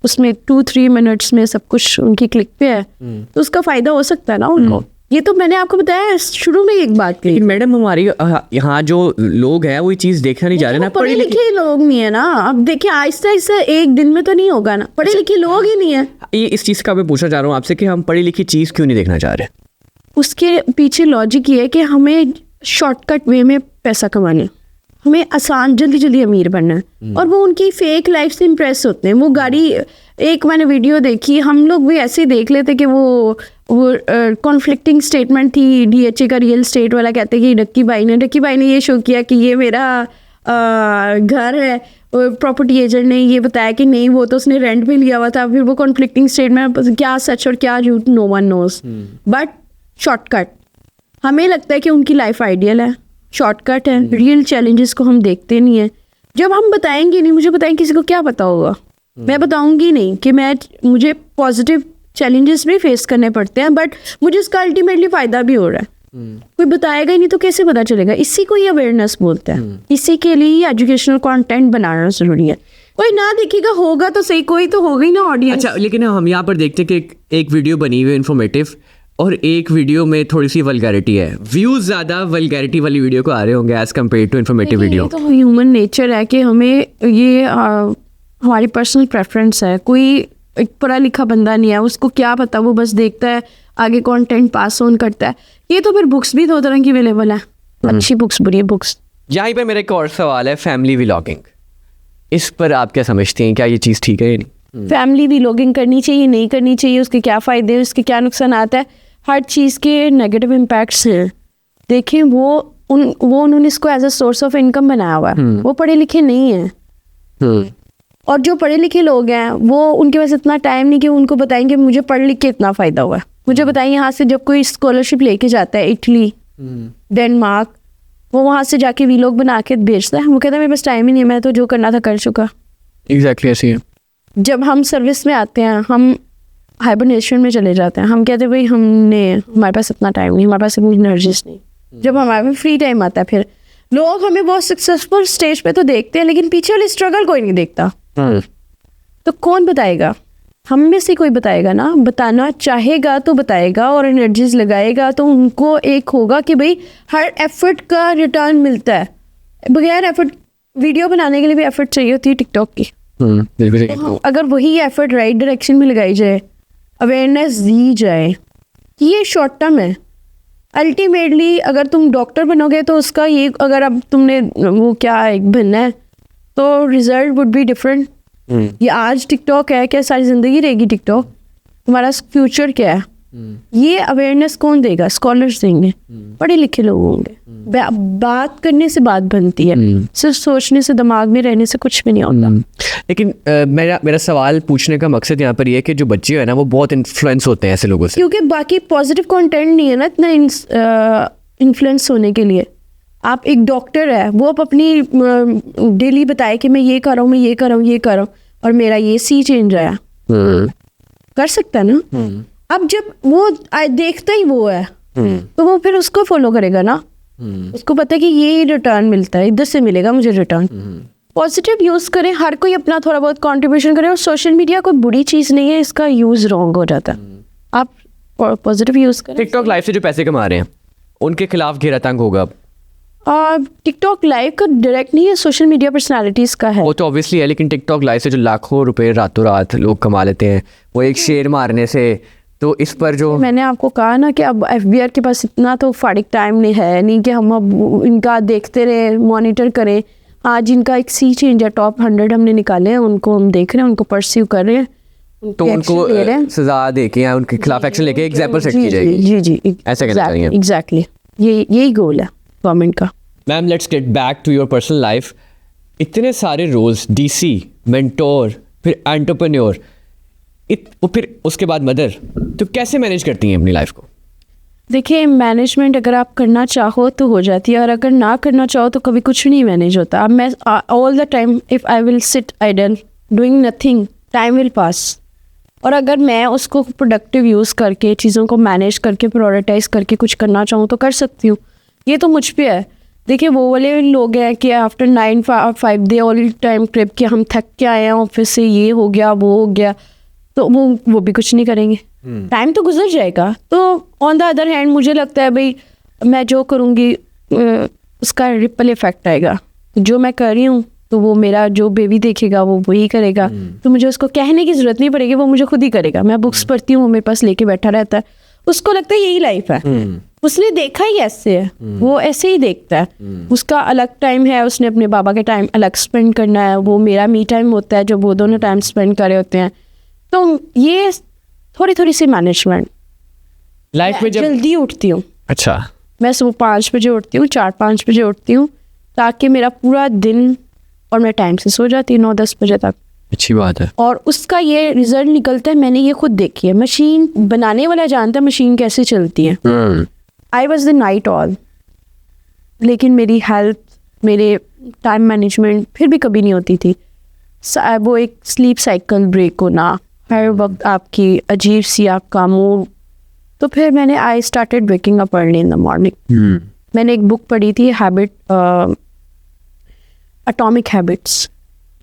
उसमें 2-3 मिनट्स में सब कुछ उनकी क्लिक पे है, तो उसका फ़ायदा हो सकता है ना उनको। ये तो मैंने आपको बताया शुरू में एक बात की। मैडम हमारी यहाँ जो लोग हैं वो ये चीज़ देखना नहीं जा रहे ना, पढ़े लिखे लोग नहीं है ना। अब देखिए आहिस्ता आहिस्ता एक दिन में तो नहीं होगा ना, पढ़े लिखे लोग ही नहीं है। ये इस चीज़ का मैं पूछना चाह रहा हूँ आपसे कि हम पढ़ी लिखी चीज़ क्यों नहीं देखना चाह रहे? उसके पीछे लॉजिक ये है कि हमें शॉर्टकट वे में पैसा कमाना, हमें आसान जल्दी जल्दी अमीर बनना है, और वो उनकी फेक लाइफ से इम्प्रेस होते हैं। वो गाड़ी, एक मैंने वीडियो देखी, हम लोग भी ऐसे देख लेते कि वो कॉन्फ्लिक्टिंग स्टेटमेंट थी। DHA का रियल स्टेट वाला कहते कि डक्की भाई ने ये शो किया कि ये मेरा घर है, प्रॉपर्टी एजेंट ने ये बताया कि नहीं वो तो उसने रेंट पे लिया हुआ था। फिर वो कॉन्फ्लिक्टिंग स्टेटमेंट, क्या सच और क्या झूठ, no one knows. But shortcut, हमें लगता है कि उनकी लाइफ आइडियल है, शॉर्टकट है, रियल चैलेंजेस को हम देखते नहीं है। जब हम बताएंगे नहीं, मुझे बताएं किसी को क्या पता होगा, मैं बताऊंगी नहीं कि मुझे पॉजिटिव चैलेंजेस भी फेस करने पड़ते हैं, बट मुझे इसका अल्टीमेटली फ़ायदा भी हो रहा है। कोई बताएगा ही नहीं तो कैसे पता चलेगा? इसी को ही अवेयरनेस बोलते हैं। इसी के लिए ही एजुकेशनल कंटेंट बनाना ज़रूरी है। कोई ना देखेगा, होगा तो सही, कोई तो होगा ही ना ऑडियंस। अच्छा, लेकिन हम यहाँ पर देखते हैं कि एक वीडियो बनी हुई है इन्फॉर्मेटिव, और एक वीडियो में थोड़ी सी वल्गैरिटी है। व्यूज़ ज़्यादा वल्गैरिटी वाली वीडियो को आ रहे होंगे as compare to informative video. ये तो ह्यूमन नेचर है कि हमें ये हमारी पर्सनल प्रेफरेंस है। कोई एक पढ़ा लिखा बंदा नहीं है, उसको क्या पता, वो बस देखता है, आगे कंटेंट पास ऑन करता है। ये तो फिर बुक्स भी 2 तरह की अवेलेबल है, अच्छी बुक्स, बुरी बुक्स। यहाँ पे मेरा एक और सवाल है, फैमिली व्लॉगिंग, इस पर आप क्या समझते हैं? क्या ये चीज़ ठीक है या नहीं? फैमिली व्लॉगिंग करनी चाहिए, नहीं करनी चाहिए, उसके क्या फ़ायदे, उसके क्या नुकसान आता है, हर चीज़ के नेगेटिव इम्पैक्ट्स हैं। देखें, उन्होंने इसको as a source of income बनाया हुआ है, वो पढ़े लिखे नहीं हैं। और जो पढ़े लिखे लोग हैं वो, उनके पास इतना टाइम नहीं कि उनको बताएंगे मुझे पढ़ लिख के इतना फ़ायदा हुआ है। मुझे बताइए, यहाँ से जब कोई स्कॉलरशिप लेके जाता है इटली, डेनमार्क, वो वहाँ से जाके वीलॉग बना के भेजता है, वो कहता है मेरे पास टाइम ही नहीं है, मैं तो जो करना था कर चुका। एग्जैक्टली ऐसी है। जब हम सर्विस में आते हैं, हम हाइबरनेशन में चले जाते हैं, हम कहते हैं भाई हमारे पास इतना टाइम नहीं, हमारे पास इतनी एनर्जीज नहीं। जब हमारे पास फ्री टाइम आता है, फिर लोग हमें बहुत सक्सेसफुल स्टेज पे तो देखते हैं, लेकिन पीछे वाली स्ट्रगल कोई नहीं देखता। तो कौन बताएगा? हम में से कोई बताएगा ना, बताना चाहेगा तो बताएगा, और एनर्जीज लगाएगा तो उनको एक होगा कि भाई हर एफर्ट का रिटर्न मिलता है। बगैर एफर्ट, वीडियो बनाने के लिए भी एफर्ट चाहिए होती है टिकटॉक की। तो अगर वही एफर्ट राइट डायरेक्शन में लगाई जाए, अवेयरनेस दी जाए, ये शॉर्ट टर्म है। अल्टीमेटली अगर तुम डॉक्टर बनोगे तो उसका ये, अगर अब तुमने वो क्या एक बनना है तो रिजल्ट वुड बी डिफरेंट। ये आज टिकटॉक है, क्या सारी जिंदगी रहेगी टिकटॉक? तुम्हारा फ्यूचर क्या है? ये अवेयरनेस कौन देगा? स्कॉलर्स देंगे, पढ़े लिखे लोग होंगे। बात करने से बात बनती है, सिर्फ सोचने से, दिमाग में रहने से कुछ भी नहीं होता। लेकिन मेरा सवाल पूछने का मकसद यहाँ पर ये है कि जो बच्चे हैं ना, वो बहुत इन्फ्लुएंस होते हैं ऐसे लोगों से, क्योंकि बाकी पॉजिटिव कंटेंट नहीं है ना इतना इन्फ्लुएंस होने के लिए। आप एक डॉक्टर है, वो अब अपनी डेली बताए कि मैं ये कर रहा हूँ, मैं ये कर रहा हूँ, ये कर रहा हूँ, और मेरा ये सी चेंज आया, कर सकता है ना। अब जब वो देखता ही वो है, तो वो फिर उसको फॉलो करेगा ना। उसको पता है कि ये रिटर्न मिलता है, इधर से मिलेगा मुझे रिटर्न। पॉजिटिव यूज करें, हर कोई अपना थोड़ा बहुत कंट्रीब्यूशन करे, और सोशल मीडिया कोई बुरी चीज नहीं है, इसका यूज रॉन्ग हो जाता है। आप पॉजिटिव यूज करें। टिकटॉक लाइव से जो पैसे कमा रहे हैं उनके खिलाफ घेरा तंग होगा अब। टिकटॉक लाइव का डायरेक्ट नहीं है, सोशल मीडिया पर्सनालिटीज का है। वो तो ऑब्वियसली है, लेकिन टिकटॉक लाइव से जो लाखों रुपए रातों रात लोग कमा लेते हैं, वो एक शेर मारने से, तो इस पर जो मैंने आपको कहा ना कि अब एफबीआर के पास इतना तो फाड़िक टाइम नहीं कि हम अब इनका देखते रहे, मॉनिटर करें। आज इनका एक सी चेंज है, टॉप 100 हमने निकाले हैं, उनको हम देख रहे हैं, उनको परस्यू कर रहे हैं, तो उनको सजा देके या उनके खिलाफ एक्शन लेके एग्जाम्पल सेट की जाएगी। जी जी, ऐसा कहना चाहिए। एग्जैक्टली, यही गोल है गवर्नमेंट का। Ma'am, let's get back to your personal life. इतने सारे रोल्स, डीसी, मेंटोर, फिर एंटरप्रेन्योर, फिर उसके बाद मदर, तो कैसे मैनेज करती हैं अपनी लाइफ को? देखिए, मैनेजमेंट अगर आप करना चाहो तो हो जाती है, और अगर ना करना चाहो तो कभी कुछ नहीं मैनेज होता। अब मैं all the time if I will sit idle doing nothing, time will pass. और अगर मैं उसको प्रोडक्टिव यूज़ करके, चीज़ों को मैनेज करके, प्रायोरिटाइज करके कुछ करना चाहूँ तो कर सकती हूँ। ये तो मुझ पे है। देखिए, वो वाले लोग हैं कि after 9-5 day all time trip कि हम थक के आए हैं ऑफिस से, ये हो गया, वो हो गया, तो वो भी कुछ नहीं करेंगे। टाइम तो गुजर जाएगा। तो ऑन द अदर हैंड मुझे लगता है भाई, मैं जो करूँगी उसका रिपल इफेक्ट आएगा। जो मैं कर रही हूँ तो वो मेरा जो बेबी देखेगा वो वही करेगा। तो मुझे उसको कहने की ज़रूरत नहीं पड़ेगी, वो मुझे खुद ही करेगा। मैं बुक्स पढ़ती हूँ, वो मेरे पास लेके बैठा रहता है, उसको लगता है यही लाइफ है। उसने देखा ही ऐसे है, वो ऐसे ही देखता है। उसका अलग टाइम है, उसने अपने बाबा के टाइम अलग स्पेंड करना है, वो मेरा मी टाइम होता है जब वो दोनों टाइम स्पेंड कर रहे होते हैं। तो ये थोड़ी सी मैनेजमेंट लाइफ में। जल्दी उठती हूँ। अच्छा। मैं सुबह 5 बजे उठती हूँ, 4-5 बजे उठती हूँ, ताकि मेरा पूरा दिन, और मैं टाइम से सो जाती हूँ 9-10 बजे तक। अच्छी बात है। और उसका ये रिजल्ट निकलता है, मैंने ये खुद देखी है। मशीन बनाने वाला जानता है मशीन कैसे चलती है। I was the night all, लेकिन मेरी हेल्थ, मेरे टाइम मैनेजमेंट फिर भी कभी नहीं होती थी। वो एक स्लीप साइकिल ब्रेक होना, हर वक्त आपकी अजीब सी आपका मूड। तो फिर मैंने I started waking up early in the morning. मैंने एक बुक पढ़ी थी, एटॉमिक हैबिट्स।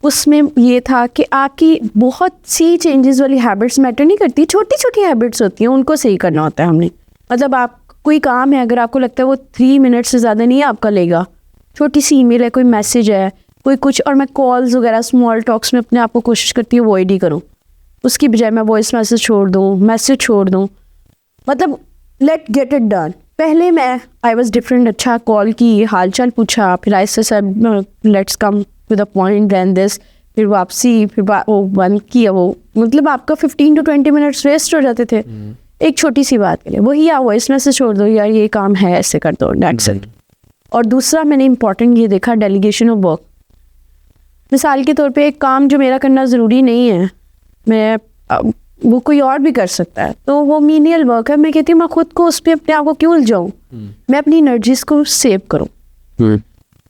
उसमें ये था कि आपकी बहुत सी चेंजेस वाली हैबिट्स मैटर नहीं करती, छोटी छोटी हैबिट्स होती हैं, उनको सही करना होता है हमने। मतलब आप कोई काम है, अगर आपको लगता है वो 3 मिनट से ज़्यादा नहीं आपका लेगा, छोटी सी ईमेल है, कोई मैसेज है, कोई कुछ, और मैं कॉल्स वगैरह स्मॉल टॉक्स में अपने आप को कोशिश करती हूँ अवॉइड ही करूँ, उसकी बजाय मैं वॉइस मैसेज छोड़ दूँ, मैसेज छोड़ दूँ, मतलब लेट गेट इट डन। पहले मैं आई वॉज डिफरेंट। अच्छा, कॉल की, हाल चाल पूछा, फिर ऐसे सब let's come to the point, then this, फिर वापसी, फिर वो बंद किया, वो मतलब आपका 15 to 20 मिनट्स वेस्ट हो जाते थे एक छोटी सी बात के लिए। वही आप वॉइस मैसेज छोड़ दो, यार ये काम है, ऐसे कर दो, दैट्स इट। और दूसरा मैंने इंपॉर्टेंट ये देखा, डेलीगेशन ऑफ वर्क। मिसाल के तौर पे एक काम जो मेरा करना ज़रूरी नहीं है, मैं वो कोई और भी कर सकता है, तो वो मीनियल वर्क है। मैं कहती हूँ मैं खुद को उस पर अपने आप को क्यों उलझाऊँ, मैं अपनी एनर्जीज को सेव करूँ।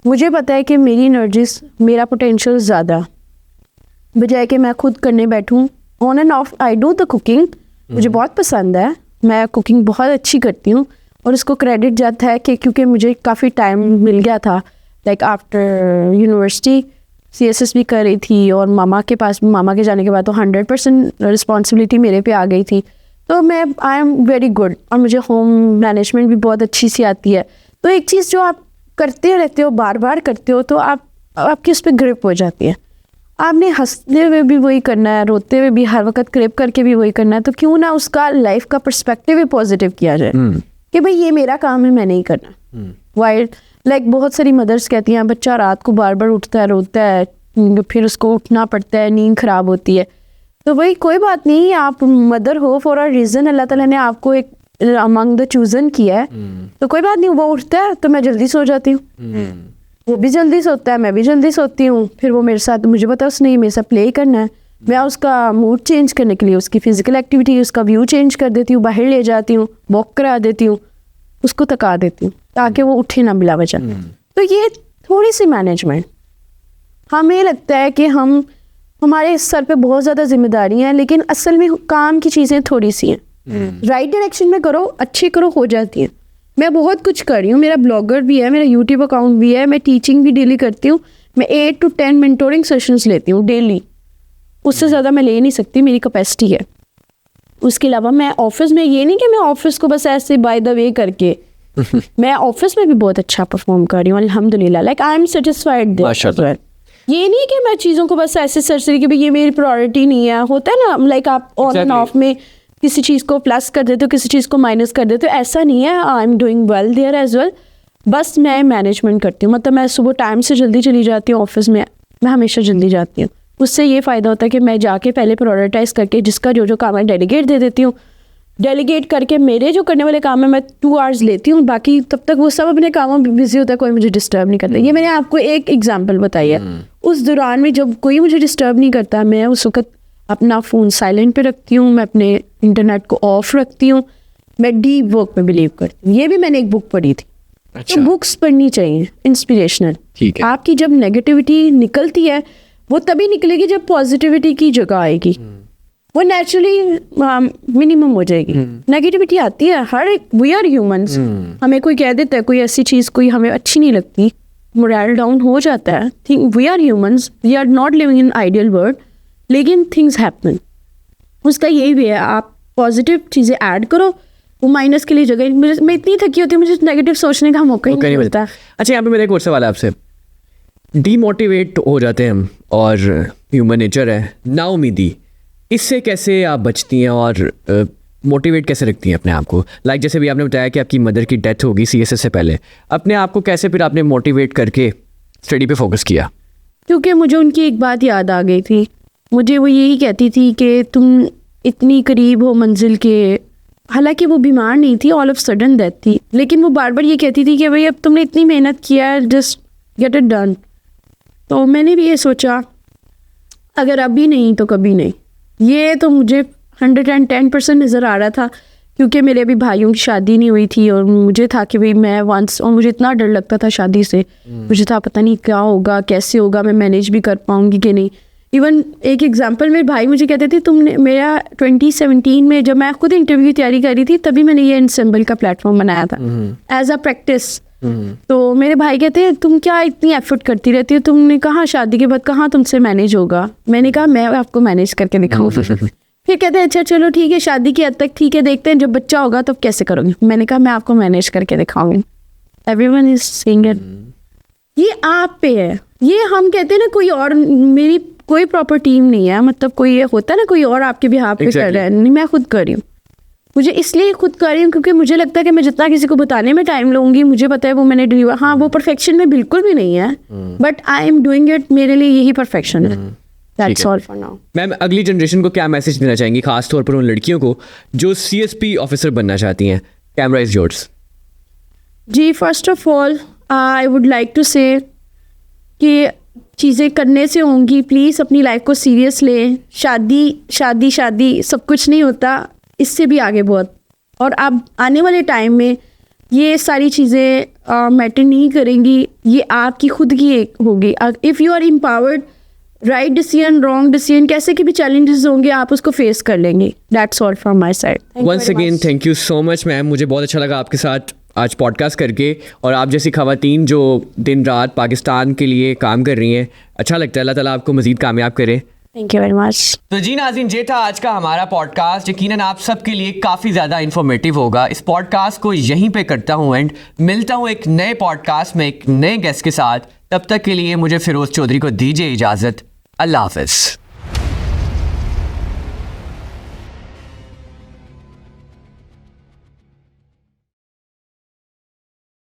मुझे पता है कि मेरी एनर्जीज, मेरा पोटेंशियल ज़्यादा, बजाय कि मैं खुद करने बैठूँ। On end of I do the cooking, मुझे बहुत पसंद है, मैं कुकिंग बहुत अच्छी करती हूँ और उसको क्रेडिट जाता है कि क्योंकि मुझे काफ़ी टाइम मिल गया था, लाइक आफ्टर यूनिवर्सिटी CSS भी कर रही थी और मामा के जाने के बाद तो 100% रिस्पॉन्सिबिलिटी मेरे पे आ गई थी। तो मैं आई एम वेरी गुड और मुझे होम मैनेजमेंट भी बहुत अच्छी सी आती है। तो एक चीज़ जो आप करते रहते हो, बार बार करते हो, तो आपकी उस पर ग्रिप हो जाती है। आपने हंसते हुए भी वही करना है, रोते हुए भी, हर वक्त ग्रिप करके भी वही करना है। तो क्यों ना उसका लाइफ का पर्सपेक्टिव भी पॉजिटिव किया जाए कि भाई ये मेरा काम है, मैं नहीं करना। वाइल्ड लाइक बहुत सारी मदर्स कहती हैं बच्चा रात को बार बार उठता है, रोता है, फिर उसको उठना पड़ता है, नींद खराब होती है। तो वही कोई बात नहीं, आप मदर हो फॉर अ रीज़न, अल्लाह ताला ने आपको एक अमंग द चूजन किया है। तो कोई बात नहीं, वो उठता है तो मैं जल्दी सो जाती हूँ, वो भी जल्दी सोता है, मैं भी जल्दी सोती हूँ। फिर वो मेरे साथ, मुझे पता है उसने मेरे साथ प्ले करना है, मैं उसका मूड चेंज करने के लिए उसकी फिजिकल एक्टिविटी, उसका व्यू चेंज कर देती हूँ, बाहर ले जाती हूँ, वॉक करा देती हूँ, उसको थका देती हूँ ताकि वो उठे ना बिला वजह। तो ये थोड़ी सी मैनेजमेंट, हमें लगता है कि हमारे सर पे बहुत ज़्यादा जिम्मेदारी हैं, लेकिन असल में काम की चीज़ें थोड़ी सी हैं। राइट डायरेक्शन में करो, अच्छी करो, हो जाती हैं। मैं बहुत कुछ कर रही हूँ, मेरा ब्लॉगर भी है, मेरा यूट्यूब अकाउंट भी है, मैं टीचिंग भी डेली करती हूँ, मैं 8 to 10 मेंटोरिंग सेशंस लेती हूँ डेली, उससे ज़्यादा मैं ले नहीं सकती, मेरी कैपेसिटी है। उसके अलावा मैं ऑफिस में, ये नहीं कि मैं ऑफिस को बस ऐसे बाय द वे करके मैं ऑफिस में भी बहुत अच्छा परफॉर्म कर रही हूँ अल्हम्दुलिल्लाह, like I am satisfied there. ये नहीं कि मैं चीज़ों को बस ऐसे सरसरी कि भाई ये मेरी प्रायोरिटी नहीं है, होता है ना, लाइक आप ऑन एंड ऑफ में किसी चीज़ को प्लस कर देते हो, किसी चीज़ को माइनस कर देते हो, ऐसा नहीं है। I am doing well there as well, बस मैं मैनेजमेंट करती हूँ। मतलब मैं सुबह टाइम से जल्दी चली जाती हूँ ऑफिस में, मैं हमेशा जल्दी जाती हूँ। उससे ये फ़ायदा होता है कि मैं जाके पहले प्रायोरिटाइज़ करके जिसका जो काम है डेलीगेट दे देती हूँ, डेलीगेट करके मेरे जो करने वाले काम है मैं 2 hours लेती हूँ, बाकी तब तक वो सब अपने कामों में बिजी होता है, कोई मुझे डिस्टर्ब नहीं करता। ये मैंने आपको एक एग्जांपल बताई है। उस दौरान में जब कोई मुझे डिस्टर्ब नहीं करता, मैं उस वक्त अपना फ़ोन साइलेंट पे रखती हूँ, मैं अपने इंटरनेट को ऑफ रखती हूँ, मैं डीप वर्क में बिलीव करती हूँ। ये भी मैंने एक बुक पढ़ी थी। अच्छा। तो बुक्स पढ़नी चाहिए इंस्पिरेशनल। ठीक है। आपकी जब नेगेटिविटी निकलती है वो तभी निकलेगी जब पॉजिटिविटी की जगह आएगी, वो नेचुरली मिनिमम हो जाएगी। नेगेटिविटी आती है हर एक, वी आर ह्यूमंस। हमें कोई कह देता है कोई ऐसी चीज़ कोई हमें अच्छी नहीं लगती, मोरल डाउन हो जाता है। Think we are humans, we are not living in ideal world, लेकिन थिंग्स हैपन। उसका यही भी है, आप पॉजिटिव चीज़ें ऐड करो, वो माइनस के लिए जगह। मैं इतनी थकी होती हूँ, मुझे नेगेटिव सोचने का मौका ही नहीं मिलता। अच्छा, यहाँ पे मेरा एक और सवाल है आपसे। डीमोटिवेट हो जाते हैं हम और ह्यूमन नेचर है, नाउमीदी, इससे कैसे आप बचती हैं और मोटिवेट कैसे रखती हैं अपने आप को? लाइक जैसे भी आपने बताया कि आपकी मदर की डेथ होगी CSS से पहले, अपने आप को कैसे फिर आपने मोटिवेट करके स्टडी पे फोकस किया? क्योंकि मुझे उनकी एक बात याद आ गई थी। मुझे वो यही कहती थी कि तुम इतनी करीब हो मंजिल के, हालांकि वो बीमार नहीं थी, ऑल ऑफ सडन डेथ थी, लेकिन वो बार बार ये कहती थी कि भाई अब तुमने इतनी मेहनत किया है, जस्ट गेट इट डन। तो मैंने भी ये सोचा अगर अभी नहीं तो कभी नहीं। ये तो मुझे 110% नज़र आ रहा था, क्योंकि मेरे अभी भाइयों की शादी नहीं हुई थी और मुझे था कि भाई मैं वंस, और मुझे इतना डर लगता था शादी से, मुझे था पता नहीं क्या होगा, कैसे होगा, मैं मैनेज भी कर पाऊँगी कि नहीं। इवन एक एग्जांपल, मेरे भाई मुझे कहते थे तुमने, मेरा 2017 में जब मैं खुद इंटरव्यू की तैयारी कर रही थी, तभी मैंने ये एनसेम्बल का प्लेटफॉर्म बनाया था एज अ प्रैक्टिस। तो मेरे भाई कहते हैं तुम क्या इतनी एफर्ट करती रहती हो, तुमने कहा शादी के बाद कहाँ तुमसे मैनेज होगा। मैंने कहा मैं आपको मैनेज करके दिखाऊंगी। फिर कहते हैं अच्छा चलो ठीक है, शादी की हद तक ठीक है, देखते हैं जब बच्चा होगा तब कैसे करोगे। मैंने कहा मैं आपको मैनेज करके दिखाऊंगी। एवरीवन इज सेइंग इट, ये आप पे है। ये हम कहते हैं ना कोई और, मेरी कोई प्रॉपर टीम नहीं है, मतलब कोई ये होता है ना कोई और आपके बिहाफ पे कर रहा है, नहीं, मैं खुद कर रही हूँ। मुझे इसलिए खुद कर रही हूँ क्योंकि मुझे लगता है कि मैं जितना किसी को बताने में टाइम लूँगी, मुझे पता है वो मैंने डिलीवर, हाँ वो परफेक्शन में बिल्कुल भी नहीं है, but I am doing it, मेरे लिए यही परफेक्शन है। That's all for now. Ma'am, अगली जनरेशन को क्या मैसेज देना चाहेंगी, खास तौर पर उन लड़कियों को जो CSP ऑफिसर बनना चाहती हैं? Camera is yours. जी, first of all I would like to say कि चीज़ें करने से होंगी, प्लीज़ अपनी लाइफ को सीरियस लें। शादी सब कुछ नहीं होता, इससे भी आगे बहुत। और अब आने वाले टाइम में ये सारी चीज़ें मैटर नहीं करेंगी, ये आपकी खुद की एक होगी। If you are empowered, right decision, wrong decision, कैसे के भी चैलेंजेस होंगे आप उसको फेस कर लेंगे। That's all from my side. Once again thank you so much ma'am, मुझे बहुत अच्छा लगा आपके साथ आज पॉडकास्ट करके। और आप जैसी खवातीन जो दिन रात पाकिस्तान के लिए काम कर रही हैं, अच्छा लगता है। अल्लाह ताला आपको मज़ीद कामयाब करे। Thank you very much. तो जी नाज़रीन, ये था आज का हमारा पॉडकास्ट। यकीनन आप सबके लिए काफ़ी ज़्यादा इन्फॉर्मेटिव होगा। इस पॉडकास्ट को यहीं पे करता हूँ एंड मिलता हूँ एक नए पॉडकास्ट में एक नए गेस्ट के साथ। तब तक के लिए मुझे फिरोज़ चौधरी को दीजिए इजाज़त। अल्लाह हाफ़िज़।